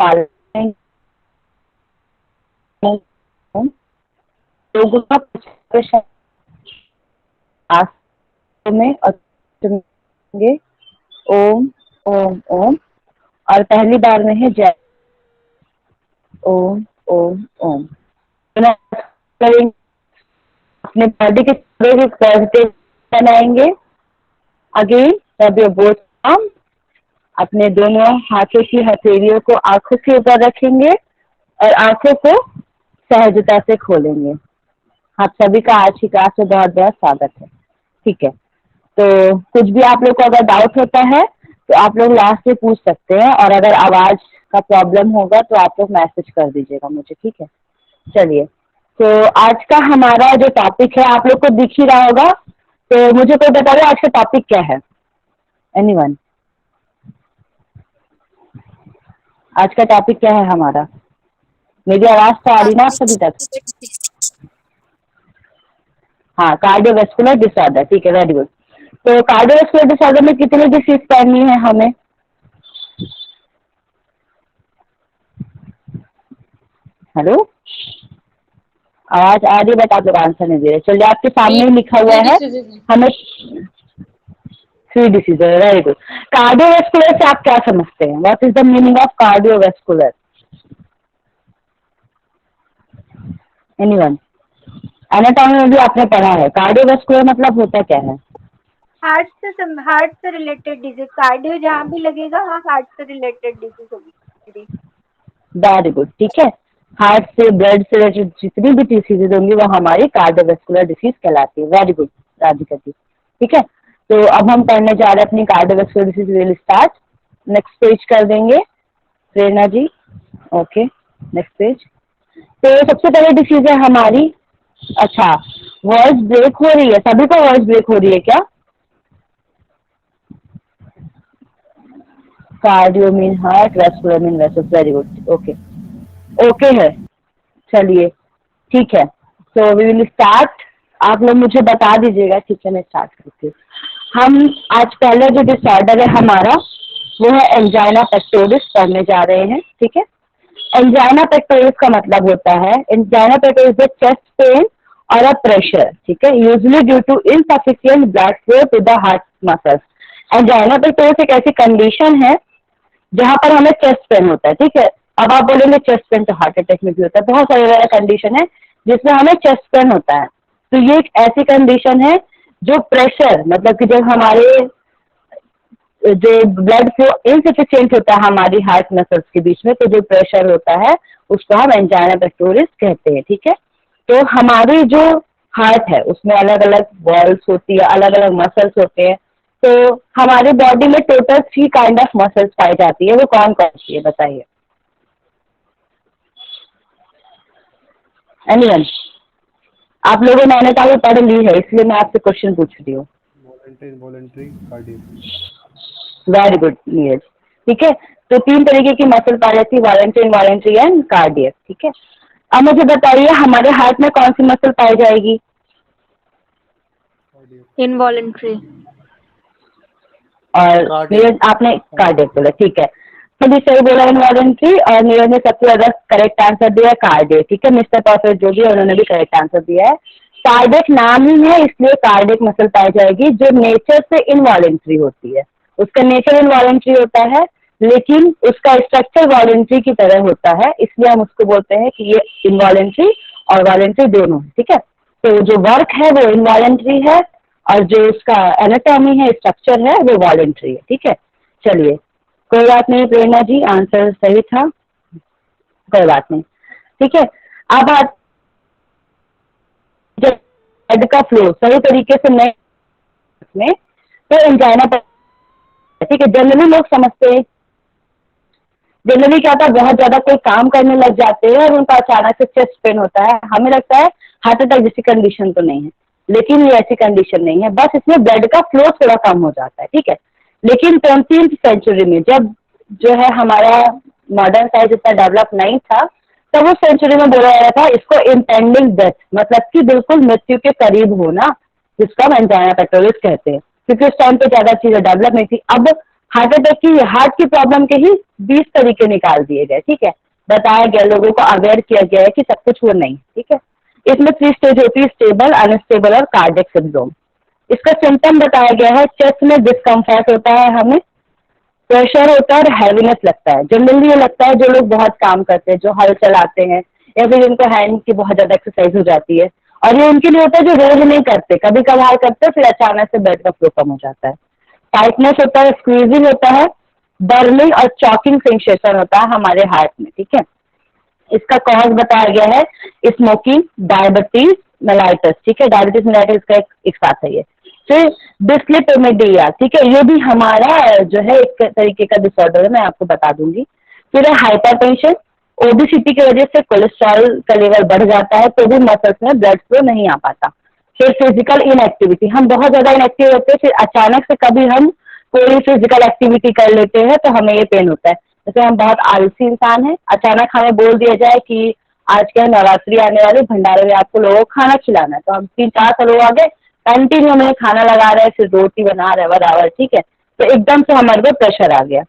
पालन लोगों का में ओम ओम ओम, और पहली बार में है जय ओम ओम ओम। अपने बॉडी के पॉजिटिव बनाएंगे। Again rub your both arm, अपने दोनों हाथों की हथेलियों को आंखों के ऊपर रखेंगे और आंखों को सहजता से खोलेंगे। आप सभी का आज की क्लास में बहुत बहुत स्वागत है। ठीक है, तो कुछ भी आप लोग को अगर डाउट होता है तो आप लोग लास्ट में पूछ सकते हैं, और अगर आवाज का प्रॉब्लम होगा तो आप लोग मैसेज कर दीजिएगा मुझे। ठीक है, चलिए, तो आज का हमारा जो टॉपिक है आप लोग को दिख ही रहा होगा, तो मुझे कोई बताइए आज का टॉपिक क्या है? एनीवन? आज का टॉपिक क्या है हमारा? मेरी आवाज तो आ रही ना आप सभी तक? हाँ, कार्डियोवैस्कुलर डिसऑर्डर। ठीक है, वेरी गुड। तो कार्डियोवैस्कुलर डिसऑर्डर में कितनी डिसीज पढ़नी है हमें? हेलो, आवाज आ रही है बट आप लोग आंसर नहीं दे रहे। चलिए, आपके सामने ही लिखा हुआ है हमें 3 डिसीज है। Very good. कार्डियोवैस्कुलर से आप क्या समझते हैं? What is the meaning of cardiovascular? Anyone? Anatomy में भी आपने पढ़ा है। कार्डियोवैस्कुलर मतलब होता क्या है? हार्ट से रिलेटेड डिजीज। कार्डियो जहाँ भी लगेगा वहाँ हार्ट से रिलेटेड डिजीज होगी। वेरी गुड, ठीक है। हार्ट से, ब्लड से रिलेटेड जितनी भी डिसीजेज होंगी वो हमारी कार्डियोवैस्कुलर डिसीज कहलाती है। Very good Radhika ji. ठीक है, तो अब हम पढ़ने जा रहे हैं अपनी cardiovascular disease. Will start. Next page कर देंगे Prerna ji. Okay, next page. तो सबसे पहले डिसीज है हमारी, अच्छा, वॉइस ब्रेक हो रही है? सभी को वॉइस ब्रेक हो रही है क्या? Cardio mean heart, vascular mean vessels. Very good, okay okay है। चलिए, ठीक है, तो वी विल स्टार्ट। आप लोग मुझे बता दीजिएगा। ठीक है, मैं स्टार्ट करती हूँ। हम आज पहले जो डिसऑर्डर है हमारा वो है एंजाइना पेक्टोरिस पढ़ने जा रहे हैं। ठीक है, एंजाइना पेक्टोरिस का मतलब होता है, एंजाइना पेक्टोरिस चेस्ट पेन और अ प्रेशर। ठीक है, usually due to insufficient blood flow to the heart muscles. Angina pectoris एक ऐसी कंडीशन है जहां पर हमें चेस्ट पेन होता है। ठीक है, अब आप बोलेंगे चेस्ट पेन तो हार्ट अटैक में भी होता है। बहुत सारे कंडीशन है जिसमें हमें चेस्ट पेन होता है। तो ये एक ऐसी कंडीशन है जो प्रेशर, मतलब कि जब हमारे जो ब्लड फ्लो इनसफिशिएंट होता है हमारी हार्ट मसल्स के बीच में, तो जो प्रेशर होता है उसको हम एंजाइना पेक्टोरिस कहते हैं। ठीक है, तो हमारी जो हार्ट है उसमें अलग अलग वॉल्स होती है, अलग अलग मसल्स होते हैं। तो हमारी बॉडी में टोटल 3 काइंड ऑफ मसल्स पाई जाती है। वो कौन कौन सी है बताइए? एनीवन? आप लोगों ने एनाटॉमी पढ़ ली है इसलिए मैं आपसे क्वेश्चन पूछ रही हूँ। Voluntary cardiac. Very good Neeraj. ठीक है, तो 3 तरीके की मसल पाई जाती है, वॉलंटरी, इनवॉलंटरी एंड कार्डियक। ठीक है, अब मुझे बताइए हमारे हार्ट में कौन सी मसल पाई जाएगी? इनवॉलंटरी। और नीरज आपने कार्डियक बोला। ठीक है, तो भी सही बोला इनवॉलंटरी, और नीरज ने सबसे ज्यादा करेक्ट आंसर दिया कार्डियक। ठीक है, मिस्टर परफेक्ट जो भी है उन्होंने भी करेक्ट आंसर दिया है। कार्डियक नाम ही है इसलिए कार्डियक मसल पाई जाएगी जो नेचर से इनवॉलंटरी होती है। उसका नेचर इनवॉलंटरी होता है लेकिन उसका स्ट्रक्चर वॉलंटरी की तरह होता है, इसलिए हम उसको बोलते हैं कि ये इनवॉलंटरी और वॉलंटरी दोनों है। ठीक है, तो जो वर्क है वो इनवॉलंटरी है और जो उसका एनाटॉमी है, स्ट्रक्चर है, वो वॉलंटरी है। ठीक है, चलिए, कोई बात नहीं प्रेरणा जी, आंसर सही था, कोई बात नहीं। ठीक है, अब आप जब ब्लड का फ्लो सही तरीके से नहीं में तो एंजाइना। ठीक है, जनरली लोग समझते हैं, जनरली क्या होता है बहुत ज्यादा कोई काम करने लग जाते हैं और उनका अचानक से चेस्ट पेन होता है, हमें लगता है हार्ट अटैक जैसी कंडीशन तो नहीं है, लेकिन ये ऐसी कंडीशन नहीं है, बस इसमें ब्लड का फ्लो थोड़ा कम हो जाता है। ठीक है, लेकिन 20th सेंचुरी में जब जो है हमारा मॉडर्न साइंस इतना डेवलप नहीं था, तब उस सेंचुरी में बोला गया था इसको इम्पेंडिंग डेथ, मतलब कि बिल्कुल मृत्यु के करीब होना, जिसका हम एंजाइना पेक्टोरिस कहते हैं, क्योंकि उस टाइम पे ज्यादा चीजें डेवलप नहीं थी। अब हार्ट अटैक की, हार्ट की प्रॉब्लम के ही 20 तरीके निकाल दिए गए, ठीक है, बताया गया, लोगों को अवेयर किया गया है कि सब कुछ वो नहीं, ठीक है। इसमें 3 स्टेज होती है, स्टेबल, अनस्टेबल और कार्डियक सिंड्रोम। इसका सिम्टम बताया गया है, चेस्ट में डिस्कम्फर्ट होता है, हमें प्रेशर होता है और हैवीनेस लगता है। जनरली ये लगता है जो लोग बहुत काम करते हैं, जो हल चलाते हैं या फिर जिनको हैंड की बहुत ज्यादा एक्सरसाइज हो जाती है, और ये उनके लिए होता है जो रोज नहीं करते, कभी कभार करते हैं, फिर अचानक से ब्लड का फ्लो कम हो जाता है। टाइटनेस होता है, स्क्वीजिंग होता है, बर्निंग और चॉकिंग सेंसेशन होता है हमारे हार्ट में, ठीक है। इसका कॉज बताया गया है, स्मोकिंग, डायबिटीज मेलाइटिस, ठीक है, डायबिटीज मेलाइटिस का एक साथ है ये। फिर डिस्लिपिमिडिया, ठीक है, ये भी हमारा जो है एक तरीके का डिसऑर्डर है, मैं आपको बता दूंगी। फिर है हाइपरटेंशन, ओबेसिटी की वजह से कोलेस्ट्रॉल का लेवल बढ़ जाता है तो भी मसल्स में ब्लड फ्लो नहीं आ पाता। फिर फिजिकल इनएक्टिविटी, हम बहुत ज्यादा इनएक्टिव होते हैं, फिर अचानक से कभी हम कोई फिजिकल एक्टिविटी कर लेते हैं तो हमें ये पेन होता है। जैसे हम बहुत आलसी इंसान हैं, अचानक हमें बोल दिया जाए कि आज क्या नवरात्रि आने वाली, भंडारे में आपको लोगों को खाना खिलाना है, तो हम 3-4 लोग आगे कंटिन्यू में खाना लगा रहे हैं, फिर रोटी बना रहे हैं बराबर, ठीक है, तो एकदम से हमारे को प्रेशर आ गया।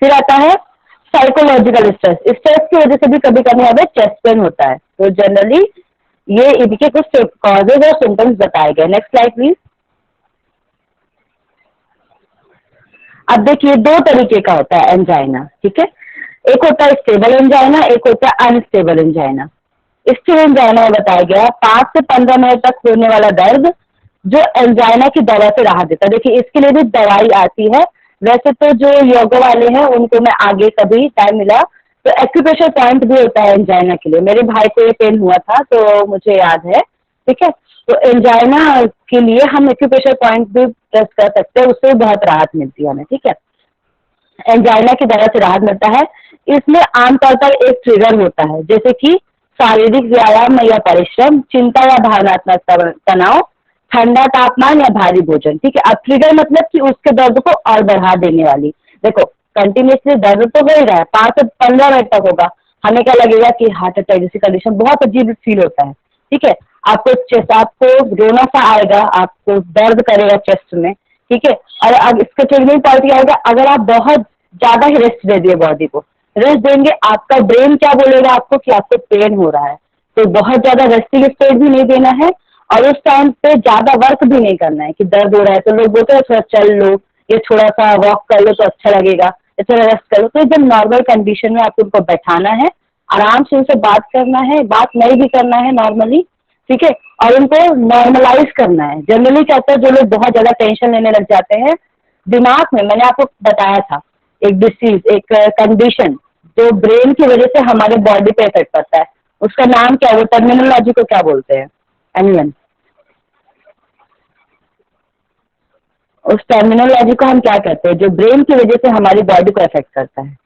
फिर आता है साइकोलॉजिकल स्ट्रेस, स्ट्रेस की वजह से भी कभी कभी हमें चेस्ट पेन होता है। तो जनरली ये इनके कुछ कॉजेज और सिम्टम्स बताए गए। Next slide please. अब देखिए 2 तरीके का होता है एंजाइना, ठीक है, एक होता है स्टेबल एंजाइना, एक होता है अनस्टेबल एंजाइना। स्टेबल एंजाइना में बताया गया 5 से 15 मिनट तक होने वाला दर्द जो एंजाइना की दवा से राहत देता है। देखिए इसके लिए भी दवाई आती है, वैसे तो जो योगा वाले हैं उनको मैं आगे कभी टाइम मिला तो एक्यूप्रेशर पॉइंट भी होता है एंजाइना के लिए, मेरे भाई को ये पेन हुआ था तो मुझे याद है, ठीक है। तो एंजाइना के लिए हम एक्यूप्रेशर पॉइंट भी प्रेस कर सकते हैं, उससे बहुत राहत मिलती है हमें, ठीक है। एंजाइना की दवा से राहत मिलता है। इसमें आमतौर पर एक ट्रिगर होता है, जैसे कि शारीरिक व्यायाम या परिश्रम, चिंता या भावनात्मक तनाव, ठंडा तापमान या भारी भोजन, ठीक है। अब ट्रिगर मतलब कि उसके दर्द को और बढ़ा देने वाली, देखो कंटिन्यूसली दर्द तो हो ही रहा है, 5 से 15 मिनट तक होगा, हमें क्या लगेगा कि हार्ट अटैक जैसी कंडीशन, बहुत अजीब फील होता है, ठीक है। आपको रोना सा आएगा, आपको दर्द करेगा चेस्ट में, ठीक है। और अब इसका ट्रीटमेंट पार्ट क्या होगा, अगर आप बहुत ज्यादा ही रेस्ट दे दिए बॉडी को, रेस्ट देंगे, आपका ब्रेन क्या बोलेगा आपको कि आपको पेन हो रहा है, तो बहुत ज्यादा रेस्टिंग स्टेट भी नहीं देना है और उस टाइम पे ज्यादा वर्क भी नहीं करना है कि दर्द हो रहा है तो लोग बोलते हैं थोड़ा चल लो, ये थोड़ा सा वॉक कर लो तो अच्छा लगेगा, या थोड़ा रेस्ट कर लो। तो एकदम नॉर्मल कंडीशन में आपको उनको बैठाना है, आराम से उनसे बात करना है, बात नहीं भी करना है नॉर्मली, ठीक है, और उनको नॉर्मलाइज करना है। जनरली क्या होता है, जो लोग बहुत ज्यादा टेंशन लेने लग जाते हैं, दिमाग में, मैंने आपको बताया था, एक डिसीज, एक कंडीशन जो ब्रेन की वजह से हमारे बॉडी पे इफेक्ट करता है, उसका नाम क्या है, वो टर्मिनोलॉजी को क्या बोलते हैं, एनियन, उस टर्मिनोलॉजी को हम क्या कहते हैं, जो ब्रेन की वजह से हमारी बॉडी को इफेक्ट करता है।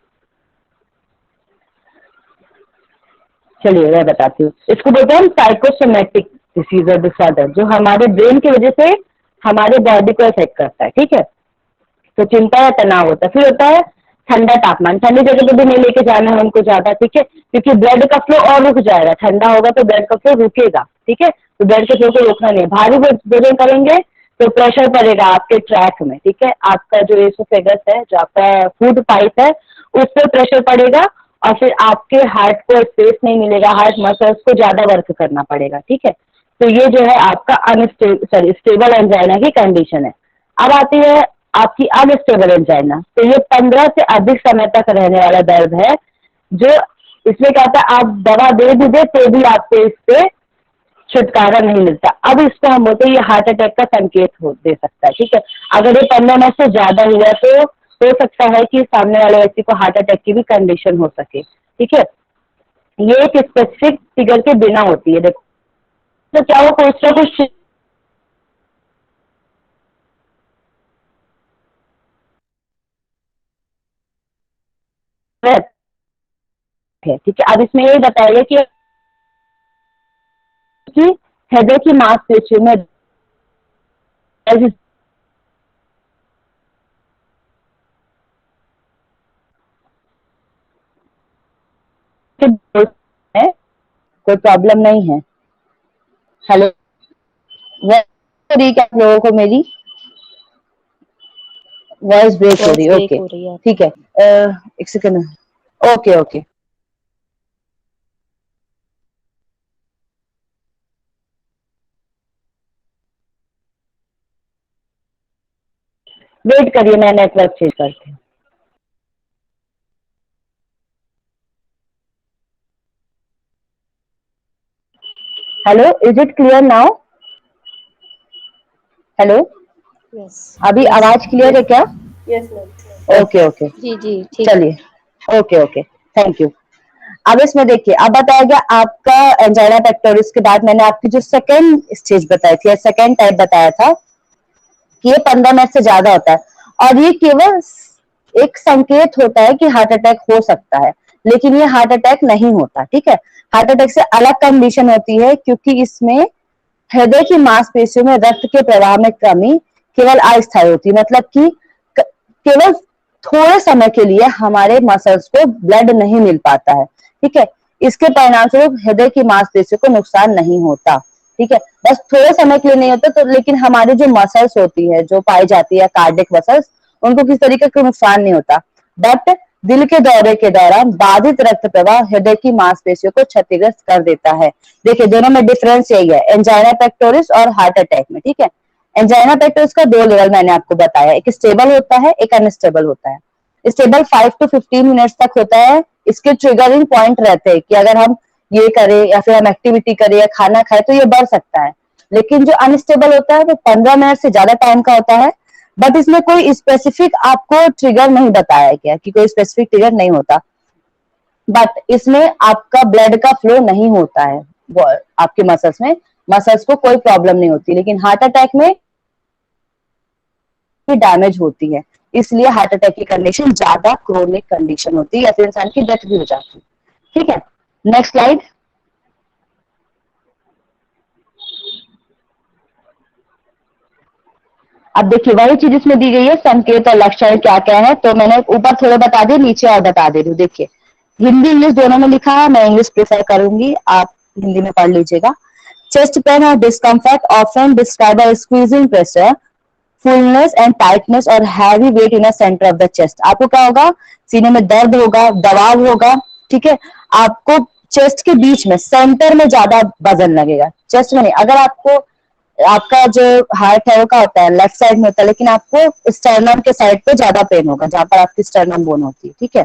चलिए मैं बताती हूँ, इसको बोलते हैं हम साइकोसोमेटिक डिसीज और डिसऑर्डर, जो हमारे ब्रेन की वजह से हमारे बॉडी को इफेक्ट करता है, ठीक है। तो चिंता या तनाव होता है। फिर होता है ठंडा तापमान, ठंडी जगह पे भी नहीं लेके जाना है उनको ज्यादा, ठीक है, क्योंकि ब्लड का फ्लो और रुक जाएगा, ठंडा होगा तो ब्लड का फ्लो रुकेगा, ठीक है, तो ब्लड के फ्लो को रोकना नहीं है। भारी भोजन करेंगे तो प्रेशर पड़ेगा आपके ट्रैक में, ठीक है, आपका जो एसोफेगस है, जो आपका फूड पाइप है, उस पर प्रेशर पड़ेगा और फिर आपके हार्ट को स्पेस नहीं मिलेगा, हार्ट मसल्स को ज्यादा वर्क करना पड़ेगा, ठीक है। तो ये जो है आपका स्टेबल एंजाइना की कंडीशन है। अब आती है आपकी अनस्टेबल एंजाइना, तो ये 15 से अधिक समय तक रहने वाला दर्द है, जो इसमें क्या होता है, आप दवा दे भी दे तो भी आपको इससे छुटकारा नहीं मिलता। अब इसको हम बोलते हैं ये हार्ट अटैक का संकेत दे सकता है, ठीक है। अगर ये 15 मिनट से ज्यादा हुआ तो हो सकता है कि सामने वाले व्यक्ति को हार्ट अटैक की भी कंडीशन हो सके, ठीक है। ये एक स्पेसिफिक फिगर के बिना होती है, देखो तो क्या वो कुछ ना कुछ है, ठीक है। अब इसमें यही बताइए कि हृदय की मांसपेशियों में है, कोई प्रॉब्लम नहीं है। हेलो, वह रही क्या आप लोगों को मेरी? वॉइस ब्रेक हो रही है, वॉइस ब्रेक ओके हो रही है। ठीक है। एक सेकंड, ओके ओके। वेट करिए, मैं नेटवर्क चेक करती हूँ। Hello, is it clear now? Hello, yes अभी यस आवाज क्लियर है क्या? Yes ma'am. ओके ओके, जी जी ठीक। चलिए ओके ओके, थैंक यू। अब इसमें देखिए, अब बताया गया आपका एंजाइना पेक्टोरिस के बाद मैंने आपकी जो सेकंड स्टेज बताई थी, सेकंड टाइप बताया था कि ये 15 मिनट से ज्यादा होता है, और ये केवल एक संकेत होता है कि हार्ट अटैक हो सकता है, लेकिन ये हार्ट अटैक नहीं होता, ठीक है। हार्ट अटैक से अलग कंडीशन होती है, क्योंकि इसमें हृदय की मांसपेशियों में रक्त के प्रवाह में कमी केवल अस्थायी होती है, मतलब कि केवल थोड़े समय के लिए हमारे मसल्स को ब्लड नहीं मिल पाता है, ठीक है। इसके परिणाम स्वरूप हृदय की मांसपेशियों को नुकसान नहीं होता, ठीक है, बस थोड़े समय के लिए नहीं होता। तो लेकिन हमारी जो मसल्स होती है, जो पाई जाती है कार्डियक मसल्स, उनको किसी तरीके का नुकसान नहीं होता। बट दिल के दौरे के दौरान बाधित रक्त प्रवाह हृदय की मांसपेशियों को क्षतिग्रस्त कर देता है। देखिए, दोनों में डिफरेंस यही है, एंजाइना पेक्टोरिस और हार्ट अटैक में, ठीक है। एंजाइना पेक्टोरिस का 2 लेवल मैंने आपको बताया, एक स्टेबल होता है, एक अनस्टेबल होता है। स्टेबल 5 to 15 मिनट्स तक होता है। इसके ट्रिगरिंग पॉइंट रहते हैं कि अगर हम ये करें या फिर हम एक्टिविटी करें या खाना खाए तो ये बढ़ सकता है। लेकिन जो अनस्टेबल होता है वो 15 मिनट से ज्यादा टाइम का होता है। बट इसमें कोई स्पेसिफिक आपको ट्रिगर नहीं बताया गया, कि कोई स्पेसिफिक ट्रिगर नहीं होता। बट इसमें आपका ब्लड का फ्लो नहीं होता है, आपके मसल्स में, मसल्स को कोई प्रॉब्लम नहीं होती। लेकिन हार्ट अटैक में डैमेज होती है, इसलिए हार्ट अटैक की कंडीशन ज्यादा क्रोनिक कंडीशन होती है, या फिर इंसान की डेथ भी हो जाती है, ठीक है। Next slide. अब देखिए, वही चीज इसमें दी गई है, संकेत और लक्षण क्या क्या है। तो मैंने ऊपर थोड़े बता दिए, नीचे और बता दे रही हूँ। देखिए, हिंदी इंग्लिश दोनों में लिखा है, मैं इंग्लिश प्रेफर करूंगी, आप हिंदी में पढ़ लीजिएगा। चेस्ट पेन और discomfort often describe as squeezing pressure, fullness and tightness और heavy weight in centre of the chest. आपको क्या होगा? सीने में दर्द होगा, दबाव होगा, ठीक है। आपको चेस्ट के बीच में, सेंटर में ज्यादा वजन लगेगा, चेस्ट में नहीं। अगर आपको, आपका जो हार्ट है वो क्या होता है, लेफ्ट साइड में होता है, लेकिन आपको स्टर्नम के साइड पे ज्यादा पेन होगा, जहां पर आपकी स्टर्नम बोन होती है, ठीक है।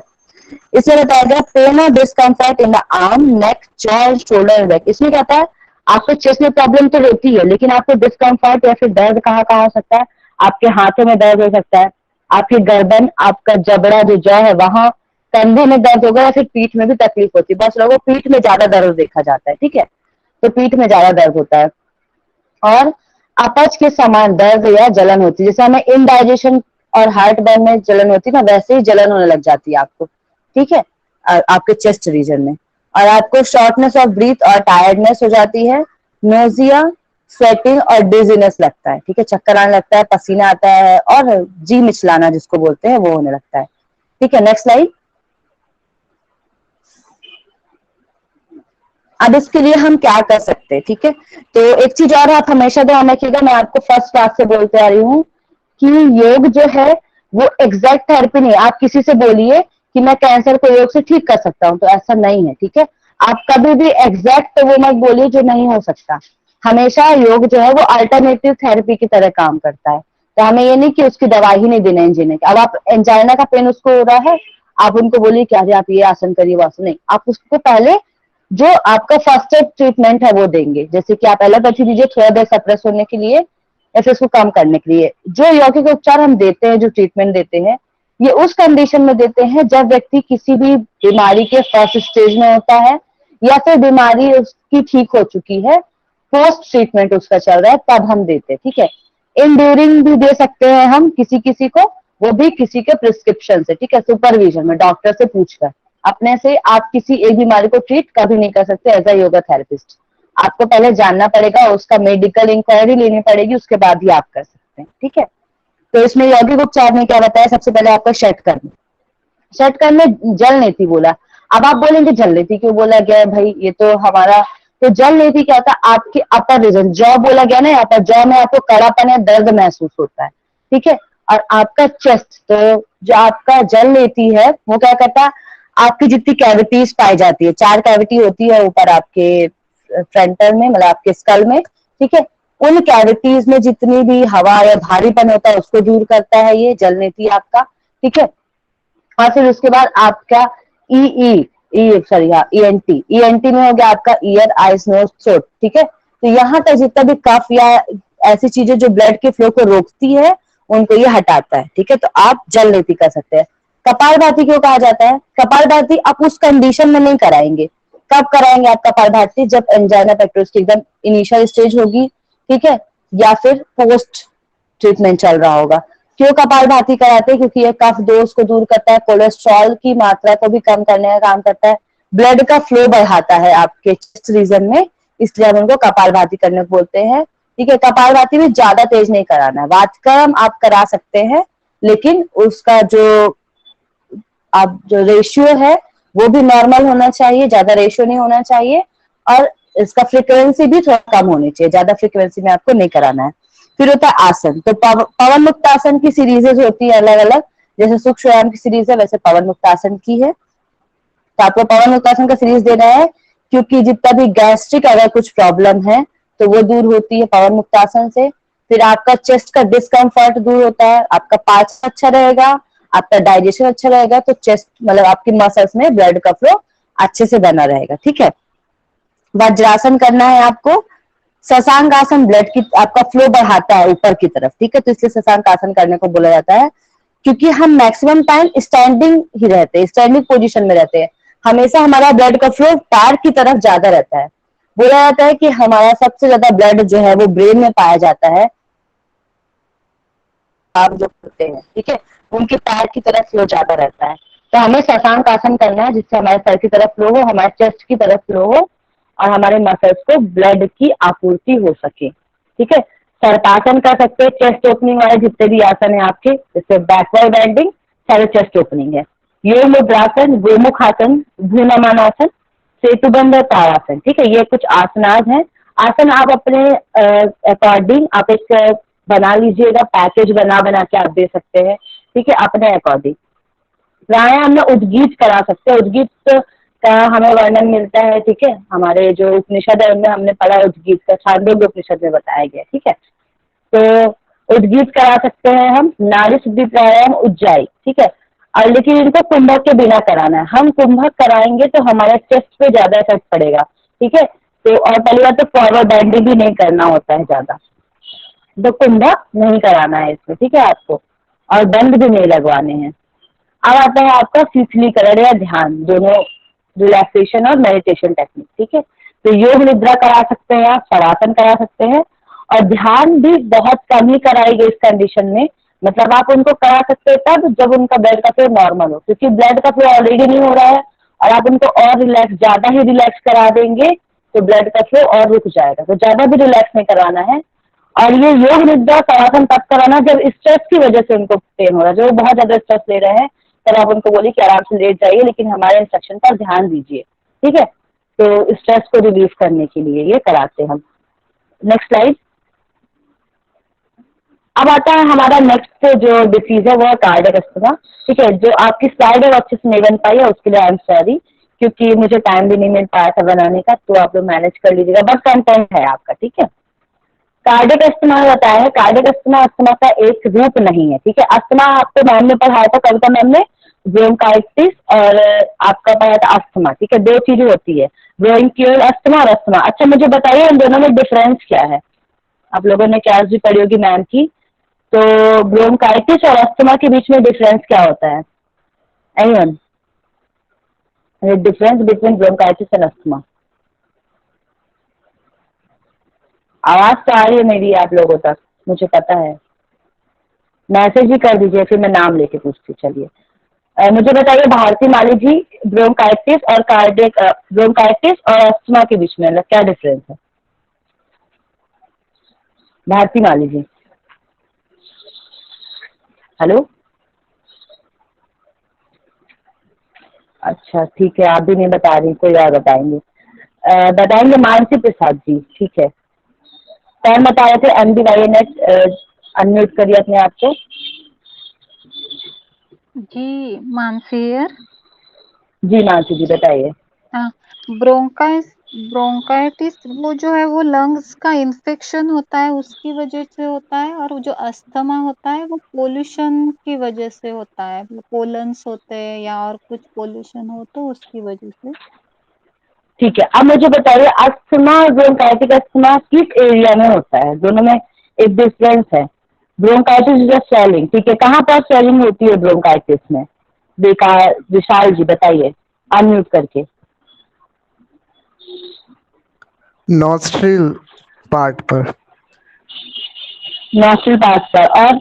इसमें बताया गया पेन और discomfort in the arm, neck, jaw and shoulder and back. इसमें क्या होता है, आपको चेस्ट में प्रॉब्लम तो होती है, लेकिन आपको डिस्कम्फर्ट या फिर दर्द कहाँ कहाँ हो सकता है? आपके हाथों में दर्द हो सकता है, आपकी गर्दन, आपका जबड़ा जो जॉ है वहां, कंधे में दर्द होगा, या फिर पीठ में भी तकलीफ होती है। बहुत लोगों को पीठ में ज्यादा दर्द देखा जाता है, ठीक है, तो पीठ में ज्यादा दर्द होता है। और अपच के समान दर्द या जलन होती है, जैसे हमें इनडाइजेशन और हार्ट बर्न में जलन होती है ना, वैसे ही जलन होने लग जाती है आपको, ठीक है, आपके चेस्ट रीजन में। और आपको शॉर्टनेस ऑफ ब्रीथ और टायर्डनेस हो जाती है, नोजिया, स्वेटिंग और डिजीनेस लगता है, ठीक है, चक्कर आने लगता है, पसीना आता है, और जी मिचलाना जिसको बोलते हैं वो होने लगता है, ठीक है। Next slide. अब इसके लिए हम क्या कर सकते हैं, ठीक है। तो एक चीज और आप हमेशा ध्यान रखिएगा, मैं आपको फर्स्ट क्लास से बोलते आ रही हूँ कि योग जो है वो एग्जैक्ट थेरेपी नहीं है। आप किसी से बोलिए कि मैं कैंसर को योग से ठीक कर सकता हूँ, तो ऐसा नहीं है, ठीक है। आप कभी भी एग्जैक्ट वो मत बोलिए जो नहीं हो सकता। हमेशा योग जो है वो अल्टरनेटिव थेरेपी की तरह काम करता है। तो हमें ये नहीं कि उसकी दवा ही नहीं देना इंजीने की। अब आप एंजाइना का पेन उसको हो रहा है, आप उनको बोलिए कि अरे आप ये आसन करिए, वो आसन नहीं, आप उसको पहले जो आपका फर्स्ट एड ट्रीटमेंट है वो देंगे। जैसे कि आप एलोपैथी दीजिए थोड़ा देर सप्रेस होने के लिए, या फिर उसको कम करने के लिए। जो यौगिक उपचार हम देते हैं, जो ट्रीटमेंट देते हैं, ये उस कंडीशन में देते हैं जब व्यक्ति किसी भी बीमारी के फर्स्ट स्टेज में होता है, या फिर बीमारी उसकी ठीक हो चुकी है, पोस्ट ट्रीटमेंट उसका चल रहा है, तब हम देते हैं, ठीक है। इंड्यूरिंग भी दे सकते हैं हम किसी किसी को, वो भी किसी के प्रिस्क्रिप्शन से, ठीक है, सुपरविजन में, डॉक्टर से पूछकर। अपने से आप किसी एक बीमारी को ट्रीट कभी नहीं कर सकते एज अ योगा थेरेपिस्ट। आपको पहले जानना पड़ेगा, उसका मेडिकल इंक्वायरी लेनी पड़ेगी, उसके बाद ही आप कर सकते हैं, ठीक है। तो इसमें यौगिक उपचार ने क्या बताया, सबसे पहले आपका षटकर्म। षटकर्म में जल नीति बोला। अब आप बोलेंगे जल नीति क्यों बोला गया है भाई, ये तो हमारा, तो जल नीति क्या होता है, आपके अपर रीजन, जॉ बोला गया ना, यहाँ पर जॉ में आपको कड़ापन या दर्द महसूस होता है, ठीक है, और आपका चेस्ट, तो जो आपका जल लेती है वो क्या करता है, आपकी जितनी कैविटीज पाई जाती है, 4 कैविटी होती है ऊपर आपके फ्रंटल में, मतलब आपके स्कल में, ठीक है, उन कैविटीज में जितनी भी हवा या भारीपन होता है उसको दूर करता है ये जल नेती आपका, ठीक है। और फिर उसके बाद आपका ईएनटी में हो गया आपका ईयर, आइज, नोज, थ्रोट, ठीक है। तो यहाँ तक जितना भी कफ या ऐसी चीजें जो ब्लड के फ्लो को रोकती है उनको ये हटाता है, ठीक है। तो आप जल नीति कर सकते हैं। कपालभाति क्यों कहा जाता है? कपालभाति आप उस कंडीशन में नहीं कराएंगे। कब कराएंगे आप कपालभाति? जब एंजाइना पेक्टोरिस की एकदम इनिशियल स्टेज होगी, ठीक है, या फिर पोस्ट ट्रीटमेंट चल रहा होगा। क्यों कपालभाति कराते हैं? क्योंकि ये कफ दोष को दूर करता है, कोलेस्ट्रॉल की मात्रा को भी कम करने का काम करता है, ब्लड का फ्लो बढ़ाता है आपके चेस्ट रीजन में, इसलिए हम उनको कपालभाति करने को बोलते हैं, ठीक है। कपालभाति में ज्यादा तेज नहीं कराना है, वातकर्म आप करा सकते हैं, लेकिन उसका जो आप जो रेशियो है वो भी नॉर्मल होना चाहिए, ज्यादा रेशियो नहीं होना चाहिए, और इसका फ्रीक्वेंसी भी थोड़ा कम होनी चाहिए, ज्यादा फ्रीक्वेंसी में आपको नहीं कराना है। फिर होता है आसन, तो पवन मुक्त आसन की सीरीजेज होती है अलग अलग, जैसे सूक्ष्म व्यायाम की सीरीज है वैसे पवन मुक्त आसन की है। तो आपको पवन मुक्त आसन का सीरीज देना है, क्योंकि जितना भी गैस्ट्रिक अगर कुछ प्रॉब्लम है तो वो दूर होती है पवन मुक्त आसन से। फिर आपका चेस्ट का डिस्कम्फर्ट दूर होता है, आपका पाचन अच्छा रहेगा, आपका डाइजेशन अच्छा रहेगा, तो चेस्ट मतलब आपकी मसल्स में ब्लड का फ्लो अच्छे से बना रहेगा, ठीक है। वज्रासन करना है आपको। शशांक आसन ब्लड की आपका फ्लो बढ़ाता है ऊपर की तरफ, ठीक है, तो इसलिए शशांक आसन करने को बोला जाता है। क्योंकि हम मैक्सिमम टाइम स्टैंडिंग ही रहते हैं, स्टैंडिंग पोजीशन में रहते हैं, हमेशा हमारा ब्लड का फ्लो पैर की तरफ ज्यादा रहता है। बोला जाता है कि हमारा सबसे ज्यादा ब्लड जो है वो ब्रेन में पाया जाता है, आप जो करते हैं, ठीक है, उनके पैर की तरफ फ्लो ज्यादा रहता है। तो हमें शशांक आसन करना है जिससे हमारे सर की तरफ फ्लो हो, हमारे चेस्ट की तरफ फ्लो हो, और हमारे मसल्स को ब्लड की आपूर्ति हो सके, ठीक है। सर्पासन कर सकते हैं, चेस्ट ओपनिंग वाले जितने भी आसन है आपके, जैसे बैकवर्ड बेंडिंग, सारे चेस्ट ओपनिंग है। योग मुद्रासन, गोमुख आसन, भ्रूणमान आसन, सेतुबंध और ताड़ासन, ठीक है, ये कुछ आसनाज हैं। आसन आप अपने अकॉर्डिंग आप एक बना लीजिएगा, पैकेज बना बना के आप दे सकते हैं, ठीक है, अपने अकॉर्डिंग। प्राणायाम में उद्गीत करा सकते हैं, उद्गीत का हमें वर्णन मिलता है, ठीक है, हमारे जो उपनिषद है उनमें हमने पढ़ा उद्गीत का, छांदोग्य उपनिषद में बताया गया, ठीक है। तो उद्गीत करा सकते हैं हम। नाड़ी शुद्धि प्राणायाम, उज्जाई, ठीक है, और लेकिन इनको कुंभक के बिना कराना है। हम कुंभक कराएंगे तो हमारे चेस्ट पे ज्यादा इफेक्ट पड़ेगा, ठीक है। तो और पहली बात तो फॉरवर्ड बेंडिंग भी नहीं करना होता है ज्यादा, तो कुंभक नहीं कराना है इसमें, ठीक है आपको, और बंद भी नहीं लगवाने हैं। अब आता है आपका शीतलीकरण या ध्यान, दोनों रिलैक्सेशन और मेडिटेशन टेक्निक, ठीक है। तो योग निद्रा करा सकते हैं आप, शवासन करा सकते हैं, और ध्यान भी बहुत कम ही कराएंगे इस कंडीशन में, मतलब आप उनको करा सकते हैं तब जब उनका ब्लड का फ्लो नॉर्मल हो, क्योंकि ब्लड का फ्लो ऑलरेडी नहीं हो रहा है और आप उनको और रिलैक्स, ज्यादा ही रिलैक्स करा देंगे तो ब्लड का फ्लो और रुक जाएगा, तो ज्यादा भी रिलैक्स नहीं करवाना है। और ये योग निद्रा शवासन तब कराना जब स्ट्रेस की वजह से उनको पेन हो रहा है, जो बहुत ज्यादा स्ट्रेस ले रहे हैं, तब आप उनको बोलिए कि आराम से लेट जाइए, लेकिन हमारे इंस्ट्रक्शन पर ध्यान दीजिए, ठीक है। तो स्ट्रेस को रिलीज करने के लिए ये कराते हैं हम। Next slide. अब आता है हमारा नेक्स्ट जो डिसीज है वो है कार्डियक अस्थमा, ठीक है। जो आपकी स्लाइड है वो अच्छे से नहीं बन पाई है, उसके लिए आई एम सॉरी, क्योंकि मुझे टाइम भी नहीं मिल पाया था बनाने का, तो आप लोग मैनेज कर लीजिएगा, बस कंटेंट है आपका, ठीक है। कार्डियक अस्थमा बताया है, कार्डियक अस्थमा अस्थमा का एक रूप नहीं है, ठीक है। अस्थमा आपको मैम ने पढ़ाया था, कविता मैम ने, ब्रोंकाइटिस और आपका पढ़ाया था अस्थमा, ठीक है, दो चीजें होती है, ब्रोंकियल अस्थमा और अस्थमा। अच्छा मुझे बताइए इन दोनों में डिफरेंस क्या है? आप लोगों ने क्लास भी पढ़ी होगी मैम की, तो ब्रोंकाइटिस और अस्थमा के बीच में डिफरेंस क्या होता है? Anyone? Difference between bronchitis and asthma? आवाज तो आ रही है मेरी आप लोगों तक, मुझे पता है, मैसेज भी कर दीजिए फिर मैं नाम लेके पूछती। चलिए मुझे बताइए भारती माली जी, ब्रोंकाइटिस और कार्डियक, ब्रोंकाइटिस और अस्थमा के बीच में क्या डिफरेंस है? भारती माली जी, हेलो। अच्छा ठीक है, आप भी नहीं बता रही, कोई और बताएंगे। बताएंगे मानसी प्रसाद जी, ठीक है। कौन बता रहे थे? MDYNet, अनम्यूट करिए अपने आप को। जी मानसी हियर। जी मानसी जी बताइए। हाँ, ब्रोंकाइटिस वो जो है वो लंग्स का इन्फेक्शन होता है उसकी वजह से होता है, और जो अस्थमा होता है वो पोल्यूशन की वजह से होता है, पोलन्स होते हैं या और कुछ पोल्यूशन हो तो उसकी वजह से। ठीक है, अब मुझे बताइए अस्थमा और ब्रोंकाइटिक अस्थमा किस एरिया में होता है? दोनों में एक डिफरेंस है। ब्रोंकाइटिस इज स्वेलिंग, ठीक है, कहाँ पर स्वेलिंग होती है ब्रोंकाइटिस में? विशाल जी बताइए अनम्यूट करके। नॉस्ट्रिल पार्ट पर। नॉस्ट्रल पास पर, और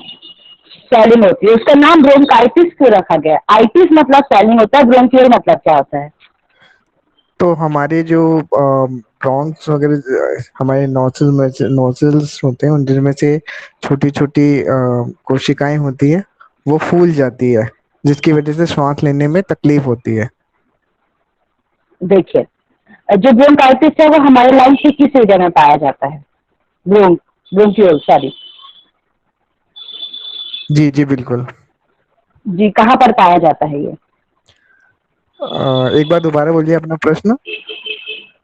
स्वेलिंग होती है, उसका नाम ब्रोंकाइटिस क्यों रखा गया? आइटिस मतलब स्वेलिंग होता है, ब्रोंकियल मतलब क्या होता है? तो हमारे जो ब्रोंक्स वगैरह हमारे नोजल्स होते हैं उनमें से छोटी छोटी कोशिकाएं होती है, वो फूल जाती है जिसकी वजह से सांस लेने में तकलीफ होती है। देखिए, जो ब्रोंकाइटिस है वो हमारे लंग्स की किस एरिया में पाया जाता है? Bronchiole sorry. जी जी बिल्कुल। जी कहाँ पर पाया जाता है ये? एक बार दोबारा बोलिए अपना प्रश्न।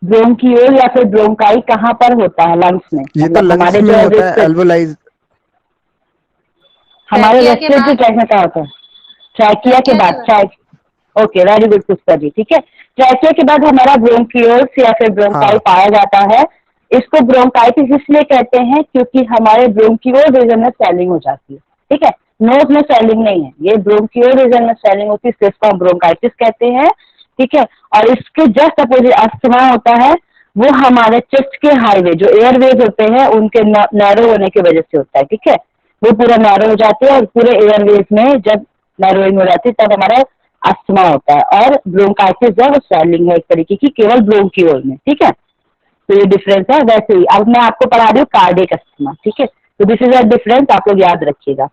ब्रोंकियोल या फिर ब्रोंकाई कहाँ पर होता है लंग्स में? ये तो मतलब लंग्स हमारे में जो होता है, एल्वोलाइज। हमारे ट्रैकिया के रेस्पिरेटरी बाद। ट्रैक में क्या होता है? ट्रैकिया के ट्रैकिया के बाद बाद। Track. Okay very good Pushpa ji, ठीक है। ट्रैकिया के बाद हमारा ब्रोंकियोल्स या फिर ब्रोंकाई हाँ पाया जाता है। इसको ब्रोंकाइटिस इसलिए कहते हैं क्योंकि हमारे ब्रोंकियोल रीजन में स्वेलिंग हो जाती है, ठीक है। नोज में स्वेलिंग नहीं है, ये ब्रोंकियोल रीजन में स्वेलिंग होती है, इसको हम ब्रोंकाइटिस कहते हैं, ठीक है। और इसके जस्ट अपोजिट अस्थमा होता है, वो हमारे चेस्ट के हाईवे जो एयरवेज होते हैं उनके नैरो होने की वजह से होता है, ठीक है। वो पूरा नैरो हो जाते हैं और पूरे एयरवेज में जब नैरोइंग हो जाती है तब हमारा अस्थमा होता है। और ब्रोंकाइटिस जो है वो स्वेलिंग है एक तरीके की, केवल ब्रोंकियोल में, ठीक है। तो ये डिफरेंस है। वैसे ही अब मैं आपको पढ़ा रही हूँ कार्डियक अस्थमा, ठीक है। तो दिस इज अ डिफरेंस, आप लोग याद रखिएगा।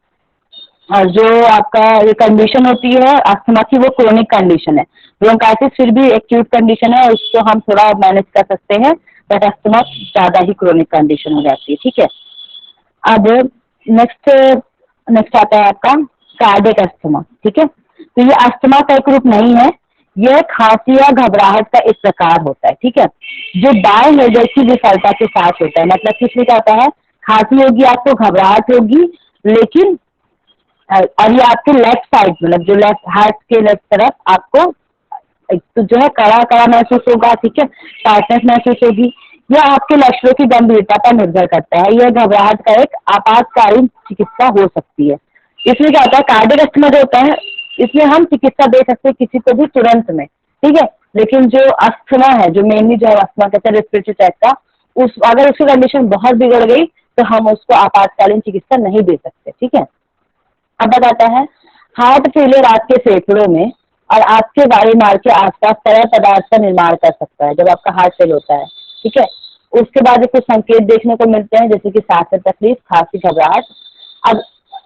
और जो आपका ये कंडीशन होती है अस्थमा की वो क्रोनिक कंडीशन है। ब्रोंकाइटिस फिर भी एक्यूट कंडीशन है, उसको हम थोड़ा मैनेज कर सकते हैं, बट अस्थमा ज्यादा ही क्रोनिक कंडीशन हो जाती है, ठीक है। अब नेक्स्ट नेक्स्ट आता है आपका कार्डियक अस्थमा, ठीक है। तो ये अस्थमा का एक रूप नहीं है, यह खांसी या घबराहट का एक प्रकार होता है, ठीक है, जो बाएं हृदय की विफलता के साथ होता है। मतलब किसमें क्या होता है, खांसी होगी, आपको घबराहट होगी, लेकिन और ये आपके लेफ्ट साइड मतलब जो लेफ्ट हार्ट के लेफ्ट तरफ आपको एक तो जो है कड़ा कड़ा महसूस होगा, ठीक है, टाइटनेस महसूस होगी। यह आपके लक्षणों की गंभीरता पर निर्भर करता है, यह घबराहट का एक आपातकालीन चिकित्सा हो सकती है। इसमें क्या होता है, कार्डियक अस्थमा जो होता है इसमें हम चिकित्सा दे सकते हैं किसी को भी तुरंत में, ठीक है। लेकिन जो अस्थमा है, जो मेनली जो अस्थमा कहते हैं रेस्पिरेटरी ट्रैक का, उस अगर उसकी कंडीशन बहुत बिगड़ गई तो हम उसको आपातकालीन चिकित्सा नहीं दे सकते, ठीक है। अब बताता है, हार्ट फेलियर आपके फेफड़ों में और आपके वायुमार्ग के आसपास तरल पदार्थ का निर्माण कर सकता है जब आपका हार्ट फेल होता है, ठीक है। उसके बाद कुछ संकेत देखने को मिलते हैं जैसे कि सांस में तकलीफ, खांसी, घबराहट। अब